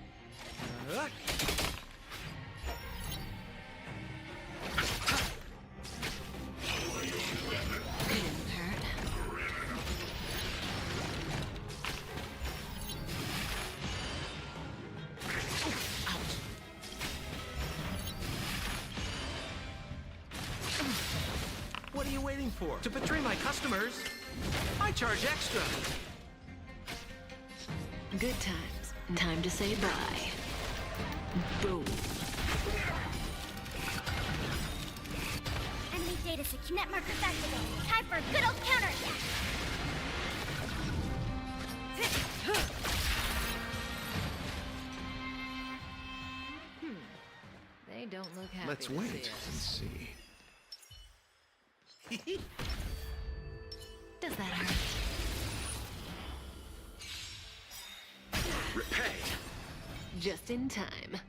What are you waiting for? To betray my customers? I charge extra. Good times. Time to say bye. Boom. Enemy data net markers activated. Time for a good old counterattack. They don't look happy. Let's wait and see. Does that hurt? Repay. Just in time.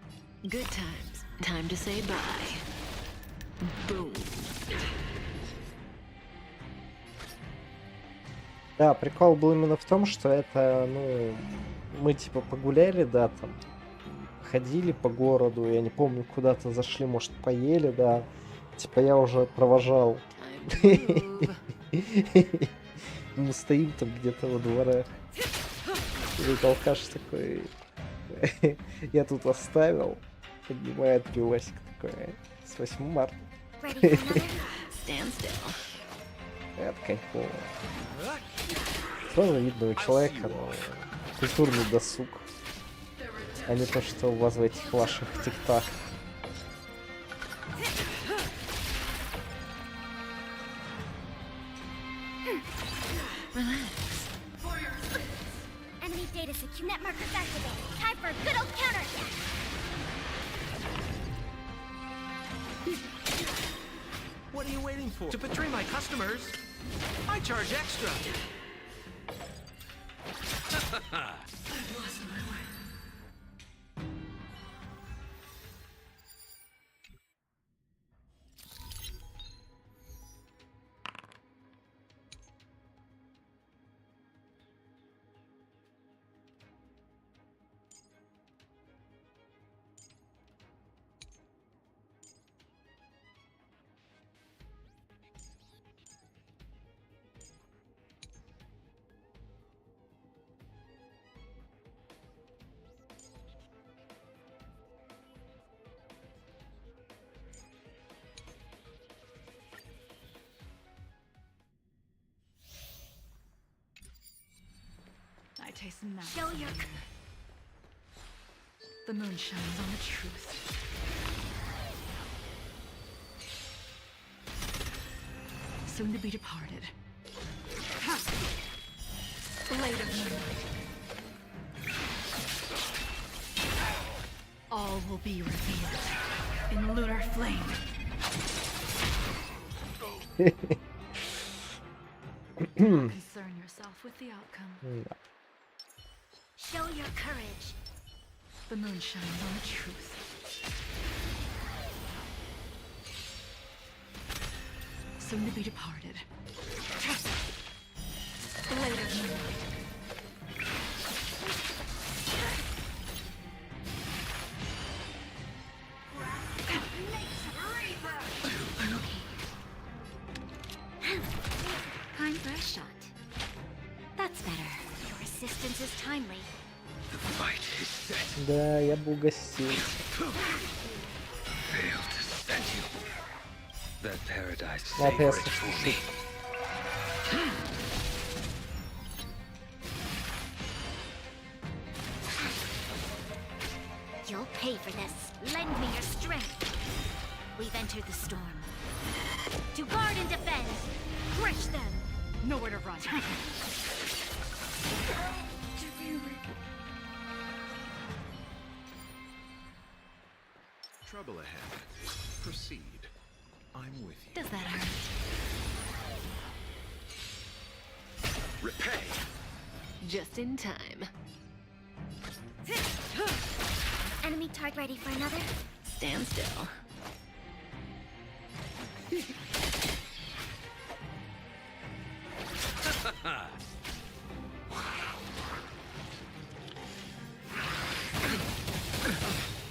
Good times. Time to say bye. Boom. Да, прикол был именно в том, что это, ну, мы типа погуляли, да, там, ходили по городу, я не помню, куда-то зашли, может, поели, да, типа я уже провожал. Мы стоим там где-то во дворах. И толкаш такой, я тут оставил, поднимает пивасик такой, с 8 марта. Это кайфово. Тоже видно у человека, ну, культурный досуг, а не то, что у вас в этих ваших тиктах. Enemy data net markers activated. Time for a good old counterattack. What are you waiting for? To betray my customers? I charge extra. I taste magic. Show your... The moon shines on the truth. Soon to be departed. Blade of moonlight. All will be revealed in lunar flame. Concern yourself with the outcome. Show your courage. The moon shines on the truth. Soon to be departed. Blade of moonlight. Time for a shot. That's better. Your assistance is timely. The fight is set. Да, я бы угостил. Failed to set you. That paradise Ладно, я savored for me. You'll pay for this. Lend me your strength. We've entered the storm. To guard and defend. Crush them. Nowhere to run. Trouble ahead. Proceed. I'm with you. Does that hurt? Repay. Just in time. Enemy target ready for another? Stand still.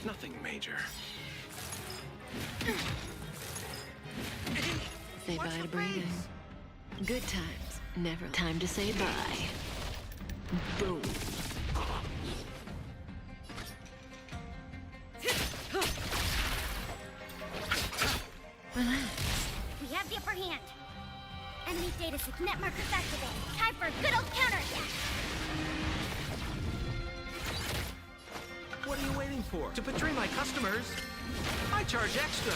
Nothing major. Say bye to breathing. Good times. Never time to say bye. Boom. Relax. We have the upper hand. Enemy data net markers activated. Time for a good old counterattack. What are you waiting for? To betray my customers? I charge extra.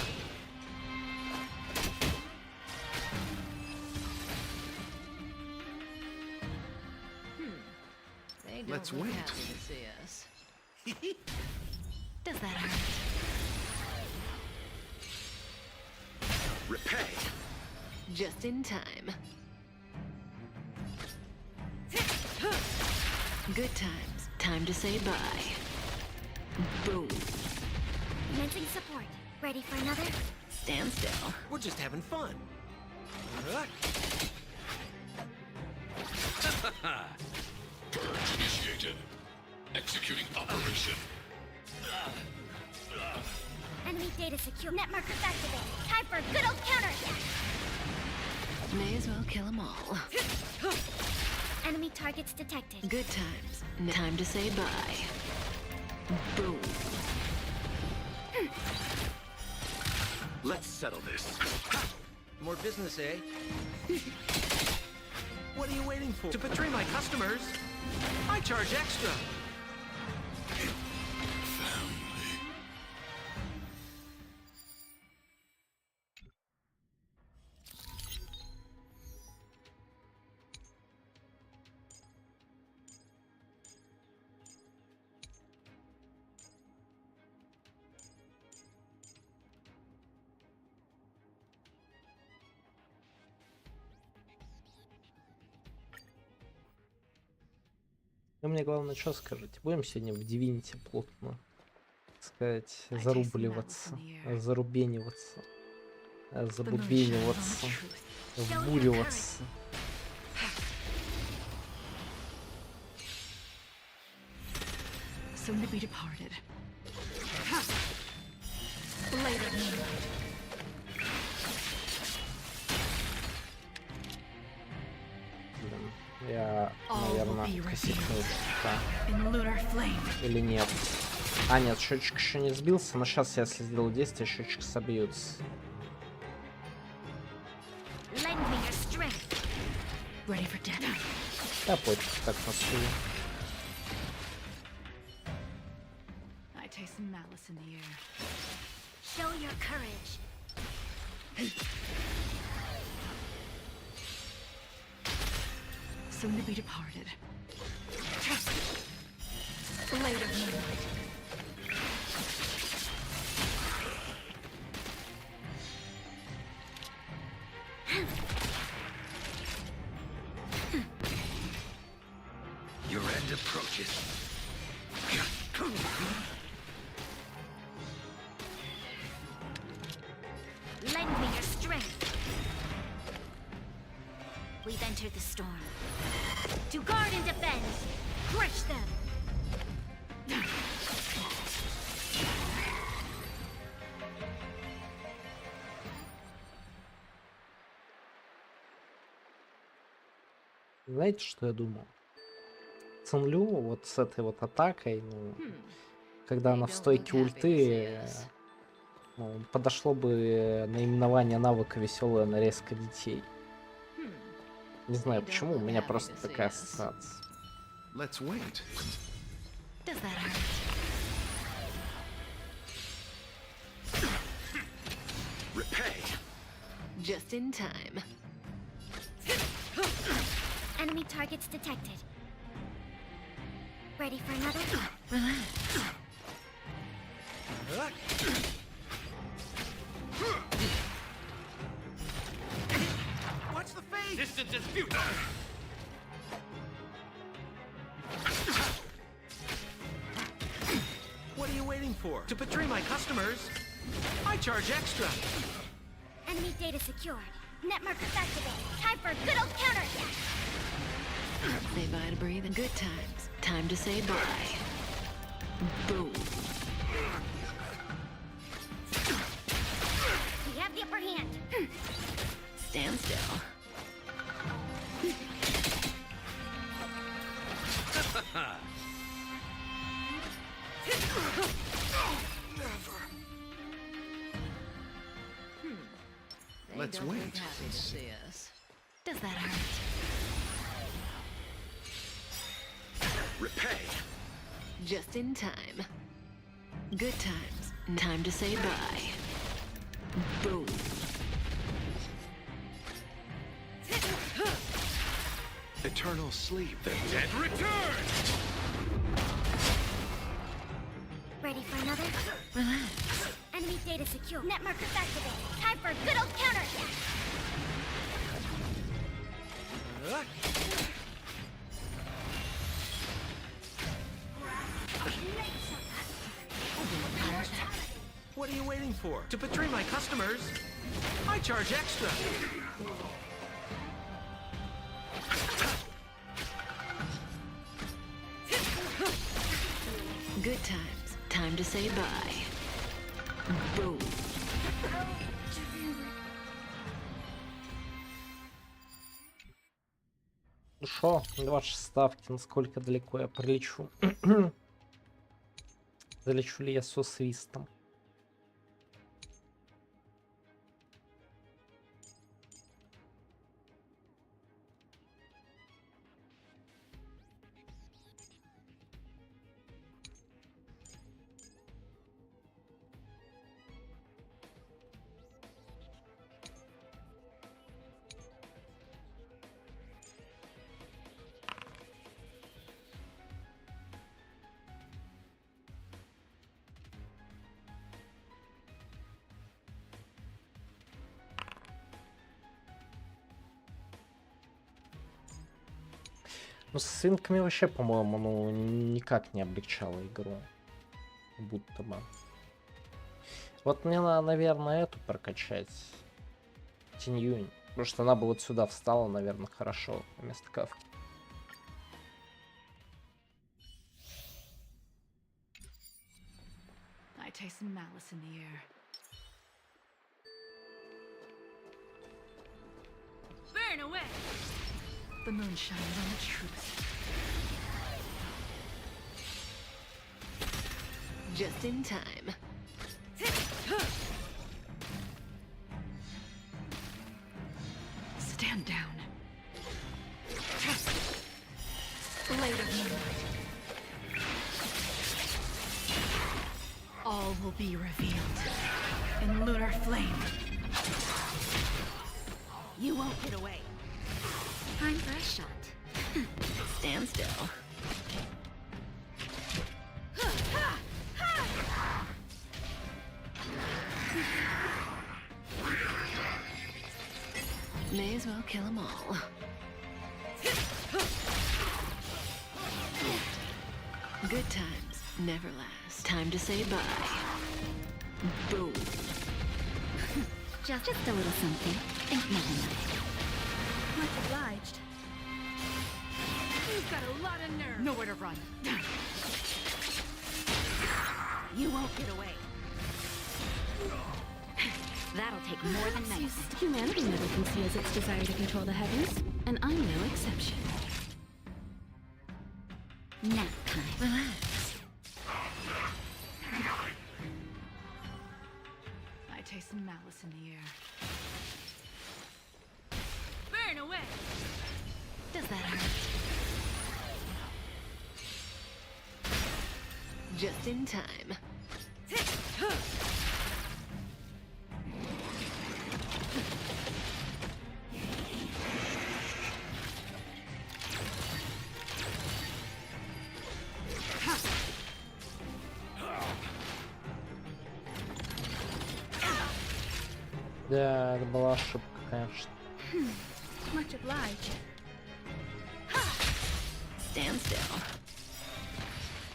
Let's wait. Does that hurt? Repay. Just in time. Good times. Time to say bye. Boom. Commencing support. Ready for another? Stand still. We're just having fun. Purge initiated. Executing operation. Enemy data secure. Net markers activated. Time for a good old counterattack. May as well kill them all. Enemy targets detected. Good times. Time to say bye. Boom. Let's settle this. More business, eh? What are you waiting for? To betray my customers, I charge extra. Вы мне главное, что скажите? Будем сегодня в Divinity плотно, так сказать, зарубливаться, зарубениваться, забубениваться, вбуриваться. Soon to be departed. Later moonlight. Я, наверное, косякнул. Да. Или нет? А, нет, счетчик еще не сбился, но сейчас, если сделаю действие, счетчик собьется. Да, пофиг, так насую. Show your courage. Soon to be departed. Later moonlight. Your end approaches. Lend me your strength. We've entered the storm. To guard and defend. Crush them. Знаете, что я думал? Цинлю вот с этой вот атакой, ну, когда она в стойке ульты, ну, подошло бы наименование навыка «Веселая нарезка детей». Не знаю почему, у меня просто такая ассоциация. Let's wait. Does that hurt? Repay. Just in time. Enemy targets detected. Ready for another? Watch the face! Distance is futile! What are you waiting for? To betray my customers, I charge extra. Enemy data secured. Net markers activated. Time for a good old counterattack. Say bye to breathe and good times. Time to say bye. Boom. We have the upper hand. Stand still. Let's wait. Happy to see us. Does that hurt? Repay. Just in time. Good times. Time to say bye. Boom. Eternal sleep. The dead return! another? Relax. Enemy data secure. Net markers activated. Time for a good old counterattack. What are you waiting for? To betray my customers? I charge extra. Good times. Time to say bye. Boom. Ну шо, ваши ставки, насколько далеко я пролечу. Залечу ли я со свистом? Ну, с свинками вообще, по-моему, ну, никак не облегчало игру. Будто бы. Вот мне надо, наверное, эту прокачать. Тиньюнь. Потому что она бы вот сюда встала, наверное, хорошо. Вместо Кавки. I taste some malice in the air. Burn away! The moon shines on the truth. Just in time. Stand down. Blade of moonlight. All will be revealed in lunar flame. You won't get away. Time for a shot. Stand still. May as well kill them all. Good times never last. Time to say bye. Boom. Just a little something. Ain't nothing. Much obliged. You've got a lot of nerve. Nowhere to run. You won't get away. That'll take more than medicine. Humanity never conceals its desire to control the heavens, and I'm no exception. Nap time. Relax. I taste some malice in the air. Burn away! Does that hurt? Just in time. Да, это была ошибка, конечно. Much obliged. Stand still.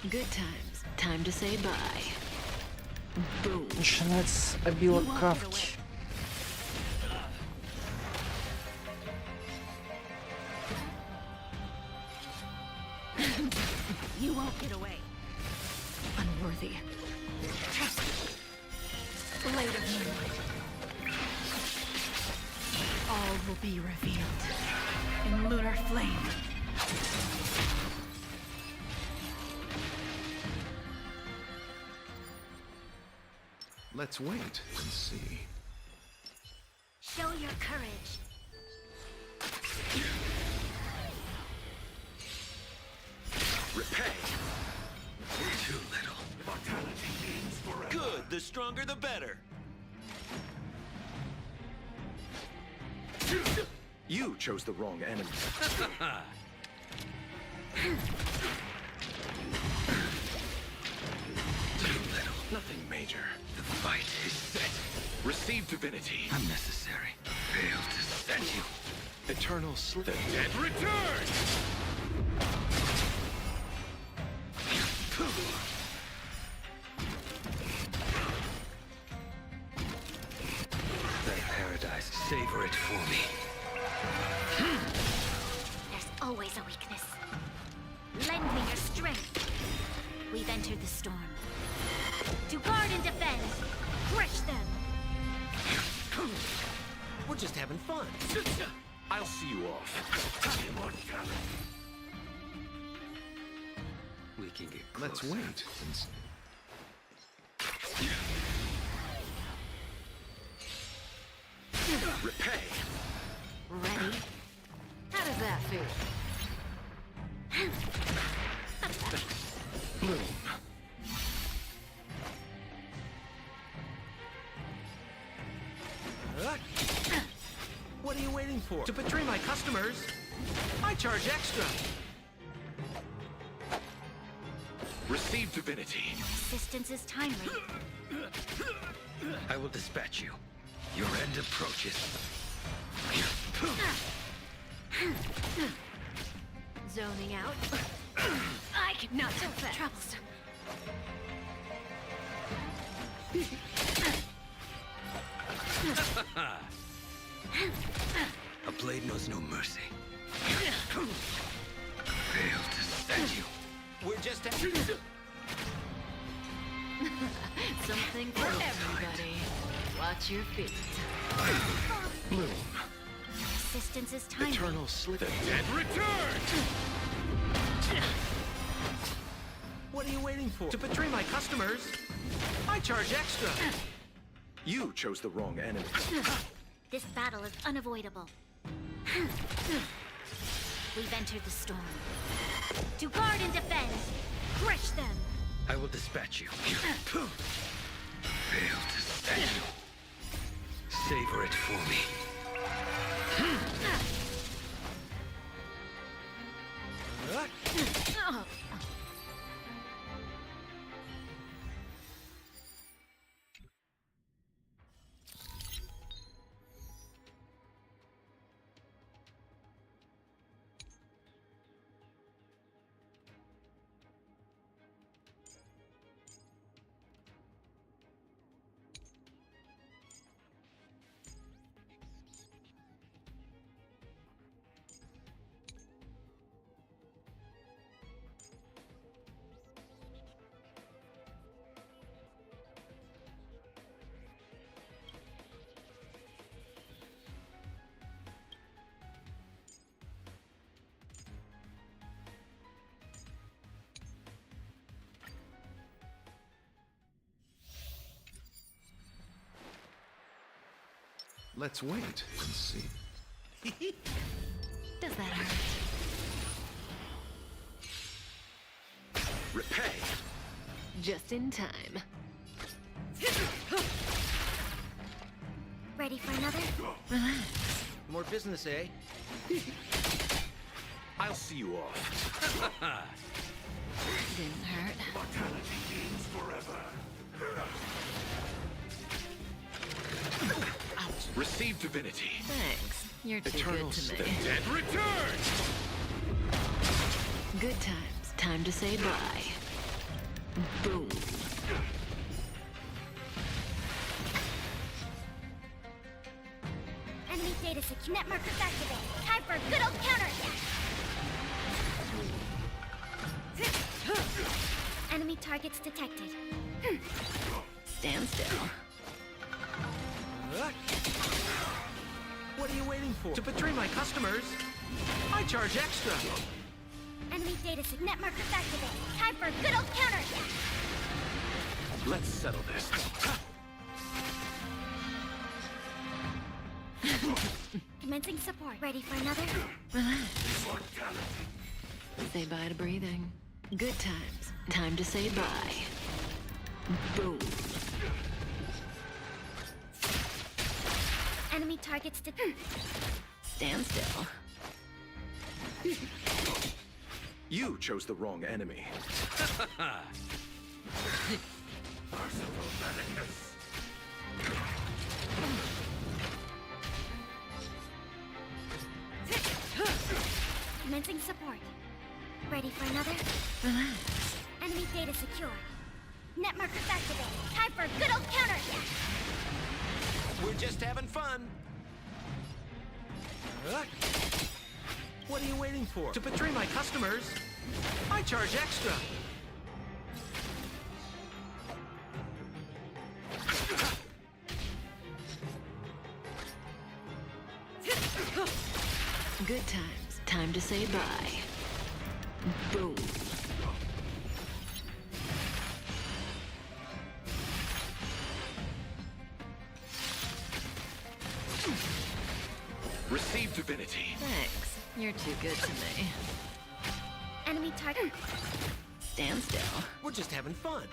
Good times. Time to say bye. Boom. Начинается обилок Кавки. You won't get away. Unworthy. Blade of moonlight. All will be revealed in lunar flame. Let's wait and see. Show your courage. Repay. Too little. Good. The stronger, the better. You chose the wrong enemy. Too little. Nothing major. The fight is set. Receive divinity. Unnecessary. Fail to set you. Eternal slip. The dead return! That paradise, savor it for me. There's always a weakness. Lend me your strength. We've entered the storm. To guard and defend, crush them. We're just having fun. I'll see you off. We can get closer. Let's wait. Repay. Ready? How does that feel? Bloom. What are you waiting for? To betray my customers, I charge extra. Receive divinity. Assistance is timely. I will dispatch you. Your end approaches. Zoning out. I cannot so fast. Troublesome. A blade knows no mercy. Fail to stand you. We're just Something for everybody. Watch your feet. Bloom. Assistance is timely. Eternal slip. The dead return! What are you waiting for? To betray my customers, I charge extra. You chose the wrong enemy. This battle is unavoidable. We've entered the storm. To guard and defend, crush them. I will dispatch you. Fail to stand you. Savor it for me. Oh. Let's wait and see. Does that hurt? Repay. Just in time. Ready for another? Relax. More business, eh? I'll see you off. Didn't hurt. Mortality means forever. Receive divinity. Thanks. You're too Eternal good to the me. dead return! Good times. Time to say bye. Boom. Enemy data secure. Net markers activated. Time for a good old counterattack. Enemy targets detected. Stand still. What are you waiting for? To betray my customers, I charge extra. Enemy data secure. Net markers activated. Time for a good old counterattack. Let's settle this. Commencing support. Ready for another? Relax. Say bye to breathing. Good times. Time to say bye. Boom. Enemy targets to Stand still. You chose the wrong enemy. Merciful madness. Commencing support. Ready for another? Relax. Enemy data secure. Net markers activated. Time for a good old counterattack. We're just having fun. What are you waiting for? To betray my customers, I charge extra. Good times. Time to say bye. Boom. Receive divinity. Thanks. You're too good to me. Enemy target. Stand still. We're just having fun.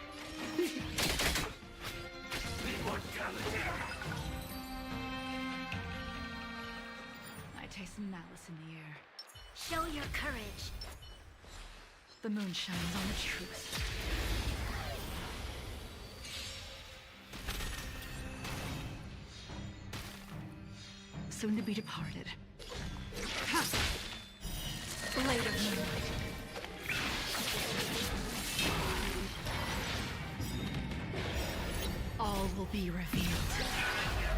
I taste malice in the air. Show your courage. The moon shines on the truth. Soon to be departed. Blade of moonlight. All will be revealed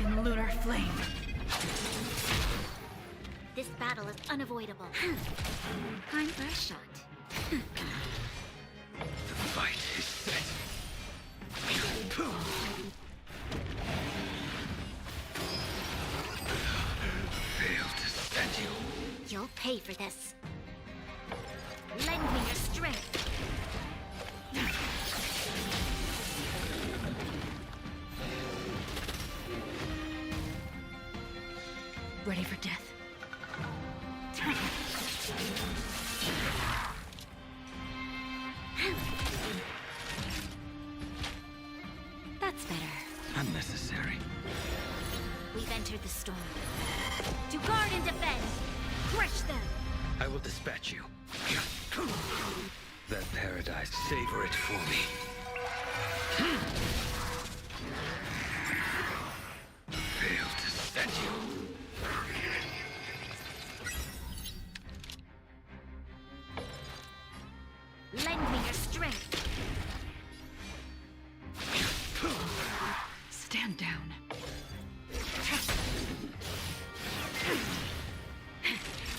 in lunar flame. This battle is unavoidable. Time for a shot. The fight is set. Fail to stand you. You'll pay for this. Lend me your strength. Ready for death. That's better. Unnecessary. We've entered the storm. To guard and defend! Crush them! I will dispatch you. That paradise, savor it for me. Fail to stand you. Lend me your strength. Stand down.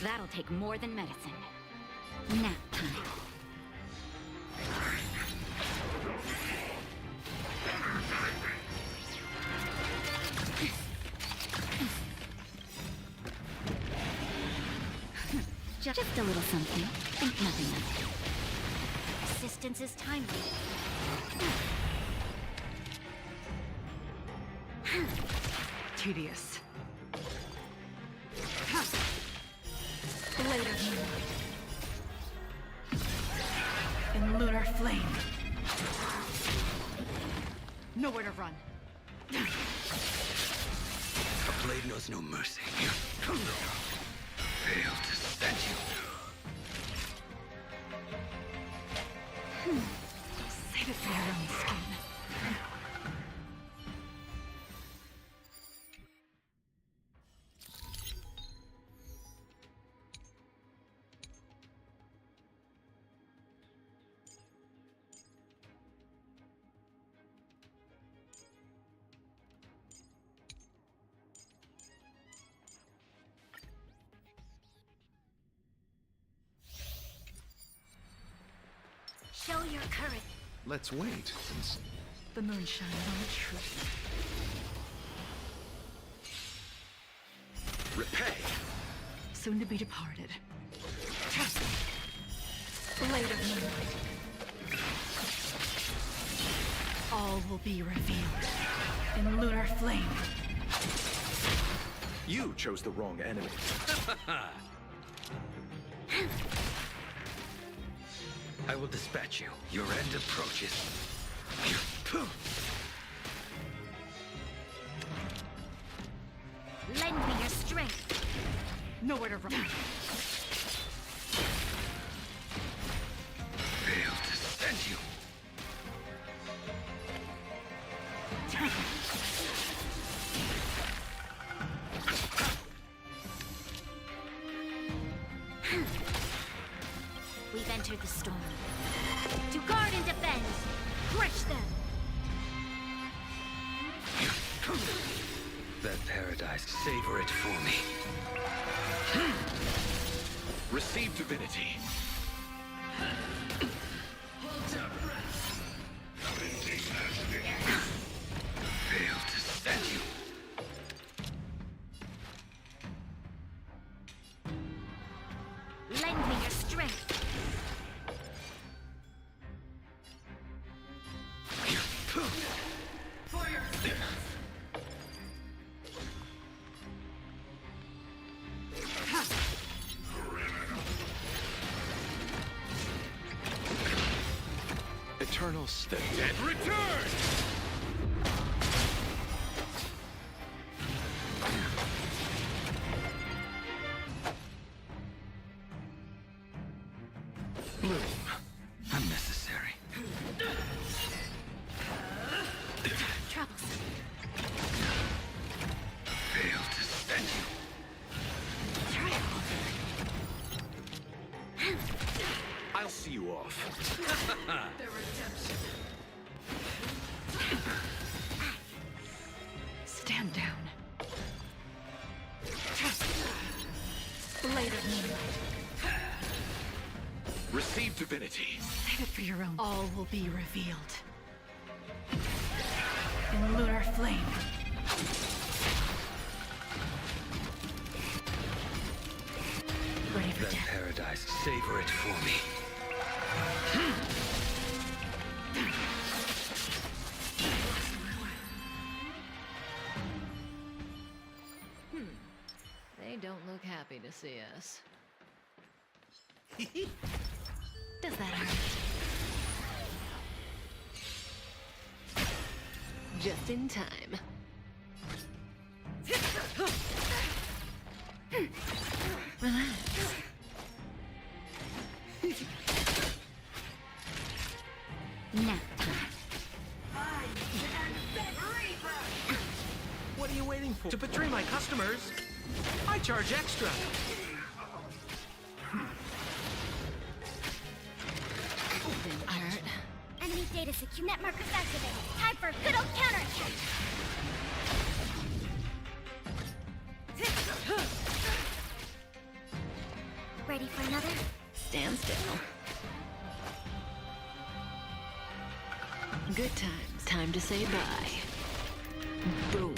That'll take more than medicine. Nap time. Just a little something. Think nothing of it. Assistance is timely. Tedious. Blade of moonlight. In lunar flame. Nowhere to run. A blade knows no mercy. Fail to stand you. Save it for your own skin. Show your courage. Let's wait, since The moon shines on the truth. repay. Soon to be departed. Blade of moonlight. All will be revealed in lunar flame. You chose the wrong enemy. I will dispatch you. Your end approaches. Lend me your strength. Nowhere to run. Fail to send you. We've entered the storm. To guard and defend! Crush them! That paradise, savor it for me. Receive divinity. Fail to stand you. Lend me your strength! Eternal the dead return! Bloom. Unnecessary. Troublesome. Fail to stand you. I'll see you off. The redemption. Stand down. Blade of moonlight. Receive divinity. Save it for your own. All will be revealed. In lunar flame. Ready for That death. paradise, savor it for me. They don't look happy to see us. Does that hurt? Just in time. Relax. Nap time. What are you waiting for? To betray my customers? I charge extra. Didn't hurt. Enemy data secure net markers activated. Time for a good old counterattack. Ready for another? Stand still. Good times. Time to say bye. Boom.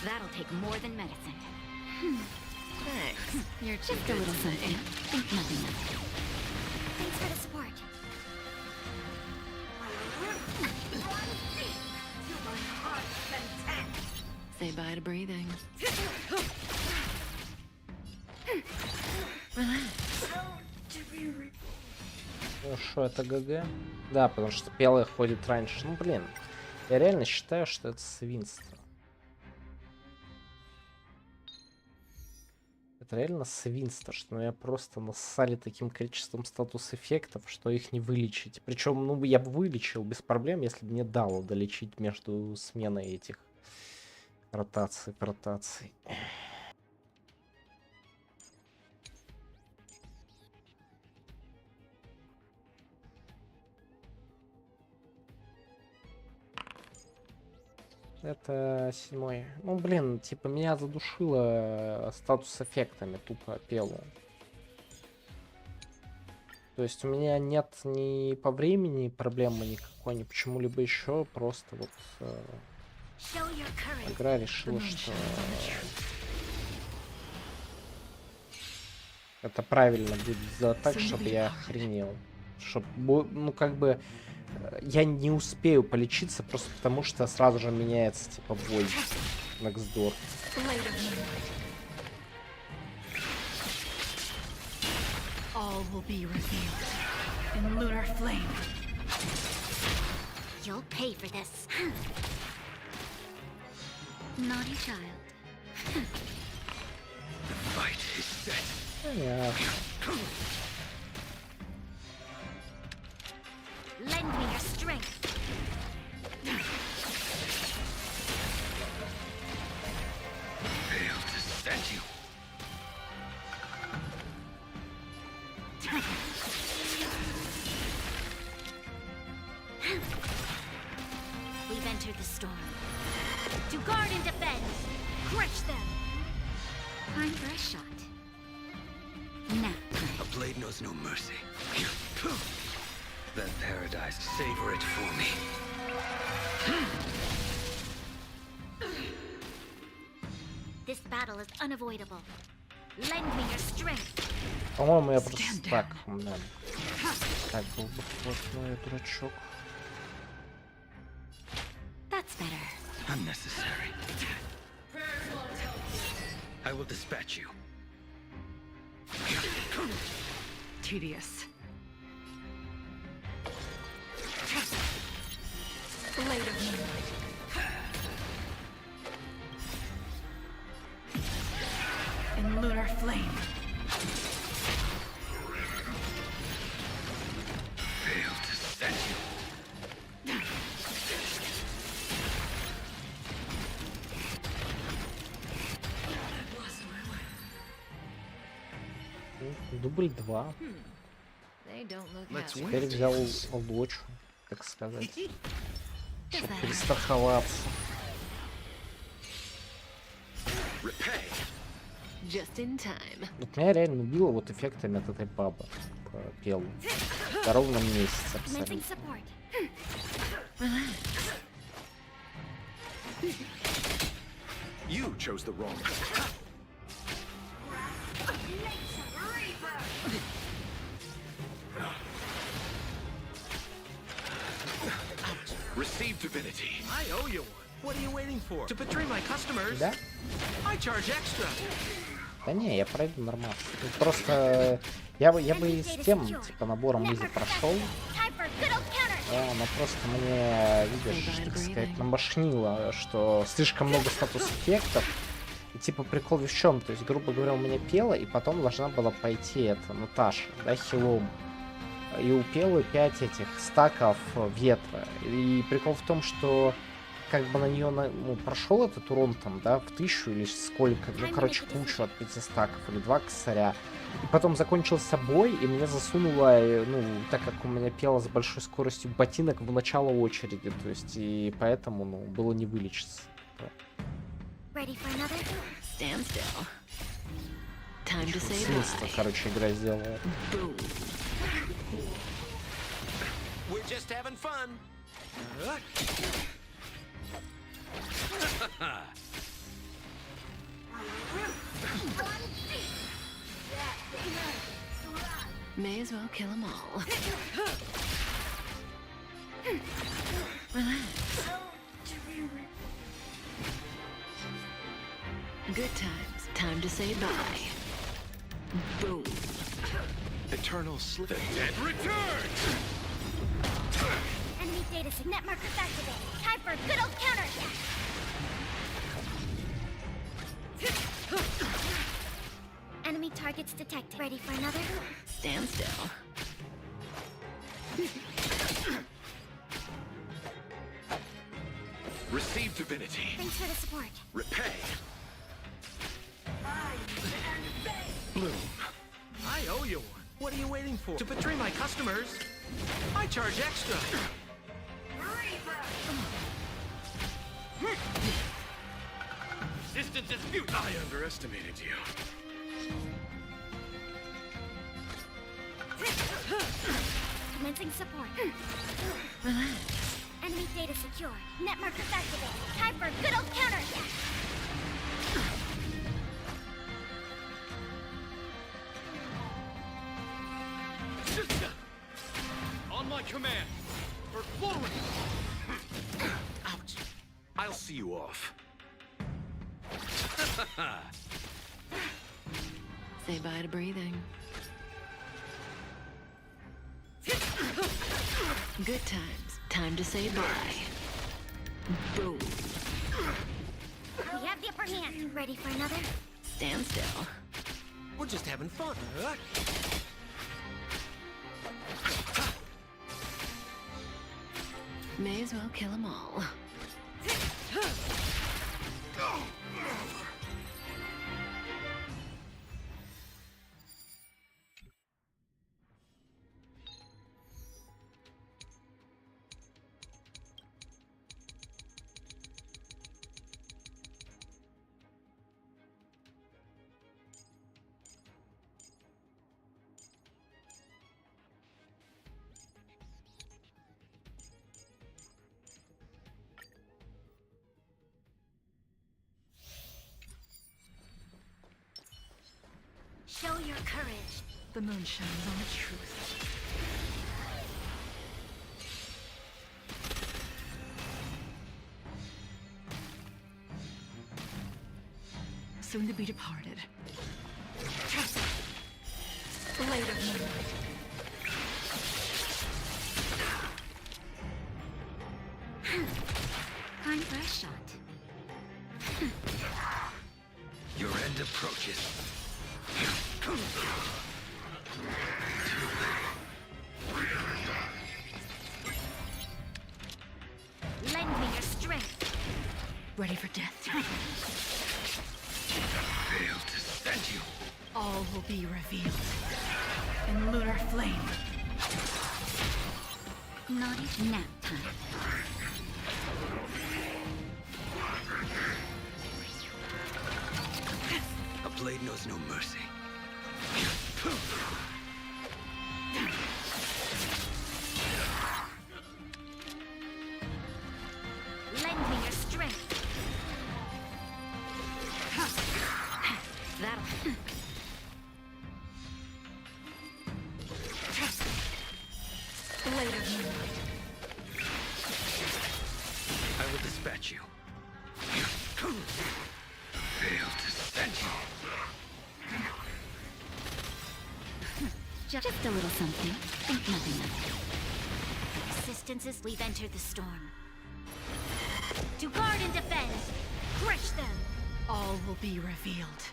That'll take more than medicine. Thanks. You're Just a little something. Think nothing of it. Thanks for the support. Say bye to breathing. Ну что, это ГГ? Да, потому что белая ходит раньше. Ну блин, я реально считаю, что это свинство. Это реально свинство, что меня просто нассали таким количеством статус-эффектов, что их не вылечить. Причем, ну, я бы вылечил без проблем, если бы мне дало долечить между сменой этих ротаций. Это 7. Ну, блин, типа, меня задушило статус-эффектами тупо пелу. То есть у меня нет ни по времени проблемы никакой, ни почему-либо еще. Просто вот игра решила, что это правильно будет сделать так, чтобы я охренел. Чтобы, ну, как бы... Я не успею полечиться просто потому, что сразу же меняется, типа, бой. Next door. All will be revealed in lunar flame. You'll pay for this. Naughty child. The fight is set. Понятно. Lend me your strength. To guard and defend. Crush them. Time for a shot. Now. A blade knows no mercy. That paradise, savor it for me. This battle is unavoidable. Lend me your strength. По-моему, я просто так, да. Так, был бы плотной дурачок. That's better. Unnecessary. I will dispatch you. Tedious. Blade of moonlight. In lunar flame. Fail to set you. Дубль 2. They don't look Let's happy. Теперь взял лодочу, так сказать. Чтобы перестраховаться. Just in time. Вот меня реально убило вот эффектами от этой бабы. Пел. На ровном месяце Commencing абсолютно. support. You chose the wrong. Receive divinity. I owe you one. What are you waiting for? To betray my customers? Да? I charge extra. Да не, я пройду нормально. Ну, просто я бы и с тем, типа, набором Изи прошел. Но просто мне, видишь, так сказать, намашнило, что слишком много статус-эффектов. И типа прикол в чем? То есть, грубо говоря, у меня Пела, и потом должна была пойти это Наташа, да, хилом. И у Пелы 5 этих стаков ветра. И прикол в том, что как бы на нее прошел этот урон там, да, в 1000 или сколько, ну, короче, кучу от 5 стаков или 2 косаря. И потом закончился бой, и меня засунуло, ну, так как у меня Пела с большой скоростью ботинок в начало очереди, то есть, и поэтому, ну, было не вылечиться. Ready for another? Stand still. Time to say Смысл, bye. короче, игра сделала. Boom. We're just having fun. May as well kill them all. Relax. Good times. Time to say bye. Boom. Eternal slip. The dead return. Enemy data net markers activated. Time for a good old counterattack. Enemy targets detected. Ready for another? Stand still. Receive divinity. Thanks for the support. Repay. Bloom. I owe you one. What are you waiting for? To betray my customers? I charge extra. Distance is futile. I underestimated you. Commencing support. Relax. Enemy data secure. Net markers activated. Time for a good old counterattack. On my command. For glory. Ouch. I'll see you off. Say bye to breathing. Good times. Time to say bye. Boom. We have the upper hand. Ready for another? Stand still. We're just having fun. May as well kill them all. courage. The moon shines on the truth. Soon to be departed. Blade of moonlight. Time for a shot. Your end approaches. Lend me your strength. Ready for death. Fail to send you. All will be revealed. In lunar flame. Naughty nap time. A blade knows no mercy. Lend me your strength. That'll... Blade of moonlight. I will dispatch you. Fail to send you. Just a little something. Think nothing of it. Assistance, we've entered the storm. To guard and defend! Crush them! All will be revealed.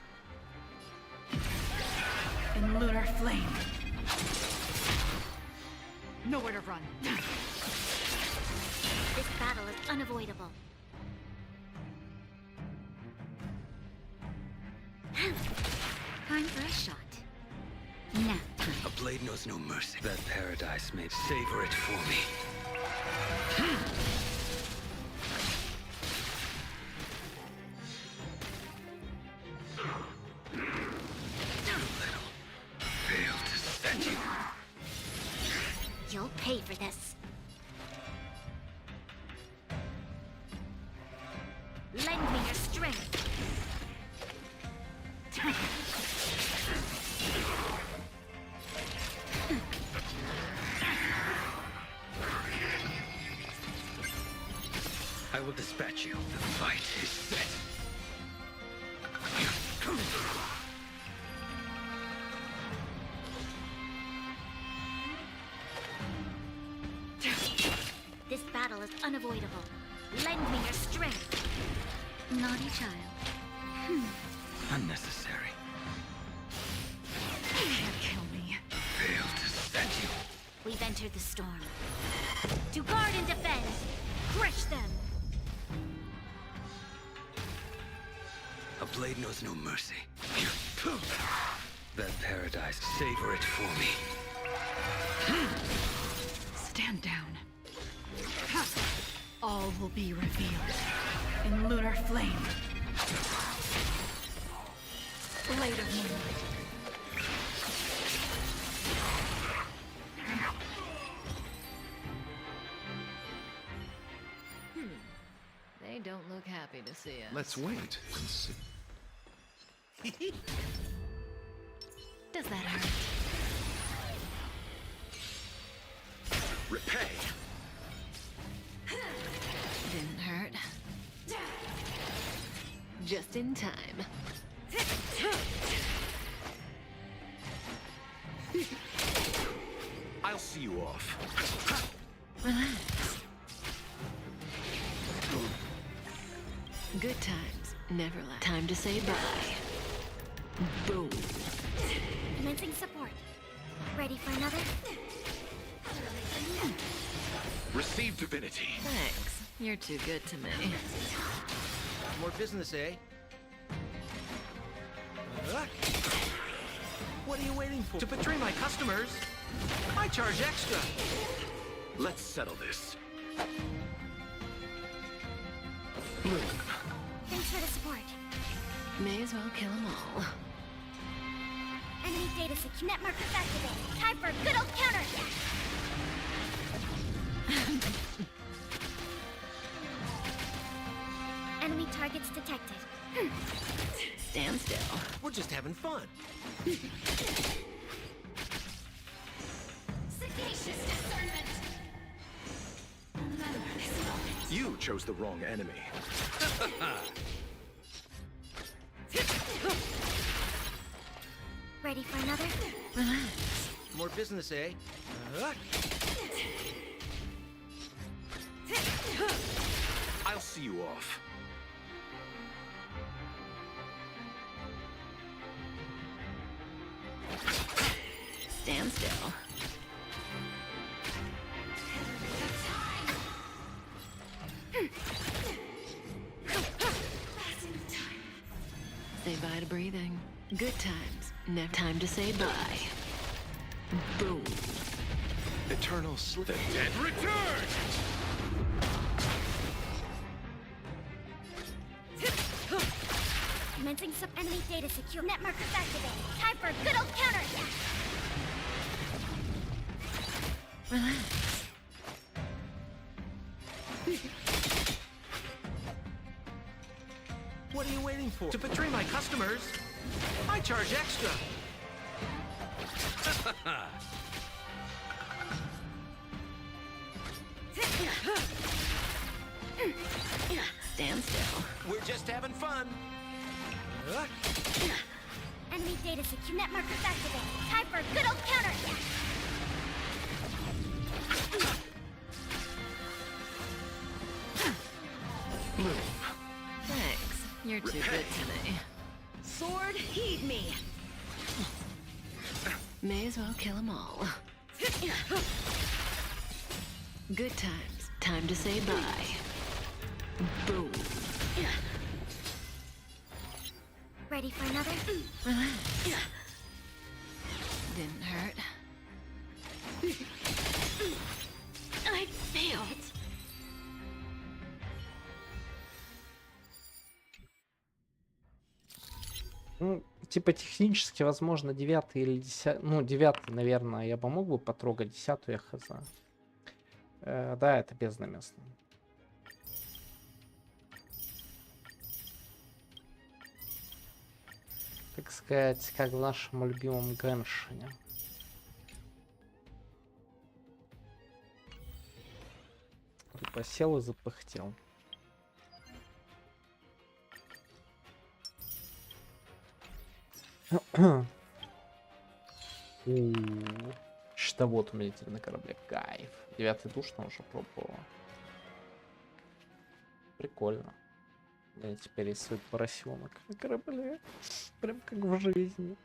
In lunar flame. Nowhere to run. This battle is unavoidable. Time for a shot. Nap time. A blade knows no mercy. That paradise may savor it for me. Too little. Fail to send you. You'll pay for this. Lend me your strength. I will dispatch you. The fight is set. This battle is unavoidable. Lend me your strength. Naughty child. Unnecessary. Can't kill me. Fail to send you. We've entered the storm. To guard and defend! Crush them! A blade knows no mercy. That paradise, savor it for me. Stand down. All will be revealed. In lunar flame. Blade of moonlight. They don't look happy to see us. Let's wait and see. Does that hurt? Repay. Didn't hurt. Just in time. I'll see you off. Relax. Good times never last. Time to say bye. Boom. Commencing support. Ready for another? Receive divinity. Thanks. You're too good to me. More business, eh? What are you waiting for? To betray my customers? I charge extra. Let's settle this. Thanks for the support. May as well kill them all. Enemy data sync network activated. Time for a good old counterattack. Enemy targets detected. Stand still. We're just having fun. Sagacious discernment. Remember this moment. You chose the wrong enemy. Ready for another? More business, eh? I'll see you off. Stand still. Say bye to breathing. Good times. Never time to say bye. Boom. Eternal slip. The dead return! Commencing sub-enemy data secure. Net markers activated. Time for a good old counterattack. Relax. What are you waiting for? To betray my customers, I charge extra. Stand still. We're just having fun. Enemy data secure. Net markers activated. Time for a good old counterattack. Move. Thanks. You're too good to me. Sword, heed me. May as well kill them all. Good times. Time to say bye. Boom. Ready for another? Relax. Didn't hurt. I failed. Ну, типа технически, возможно, 9 или 10. Ну, 9, наверное, я бы мог бы потрогать, 10 я хз. Да, это бездна местная. Так сказать, как в нашем любимом Геншине. Типа сел и запыхтел. Щитовод у меня теперь на корабле. Кайф. 9 душ там уже пробовал. Прикольно. У меня теперь есть свой поросенок на корабле. Прям как в жизни.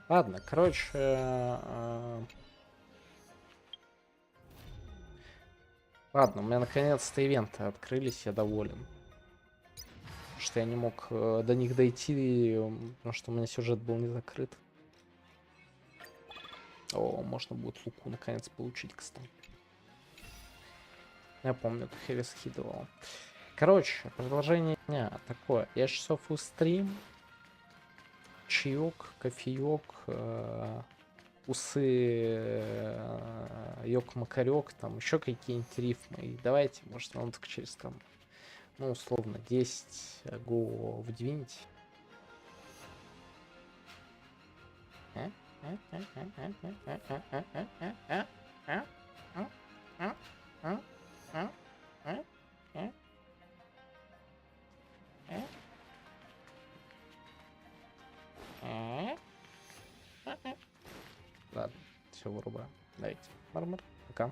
Ладно, короче... Ладно, у меня наконец-то ивенты открылись, я доволен. Потому что я не мог до них дойти, потому что у меня сюжет был не закрыт. О, можно будет луку наконец получить, кстати. Я помню, как я скидывал. Короче, продолжение дня такое. Я часов у стрим. Чаек, кофеек, усы, ёк-макарёк, там еще какие-нибудь рифмы. И давайте, может, он так через там, ну, условно, 10 го вдвиньте. Ладно, все вырубаем. Давайте. Мармар, пока.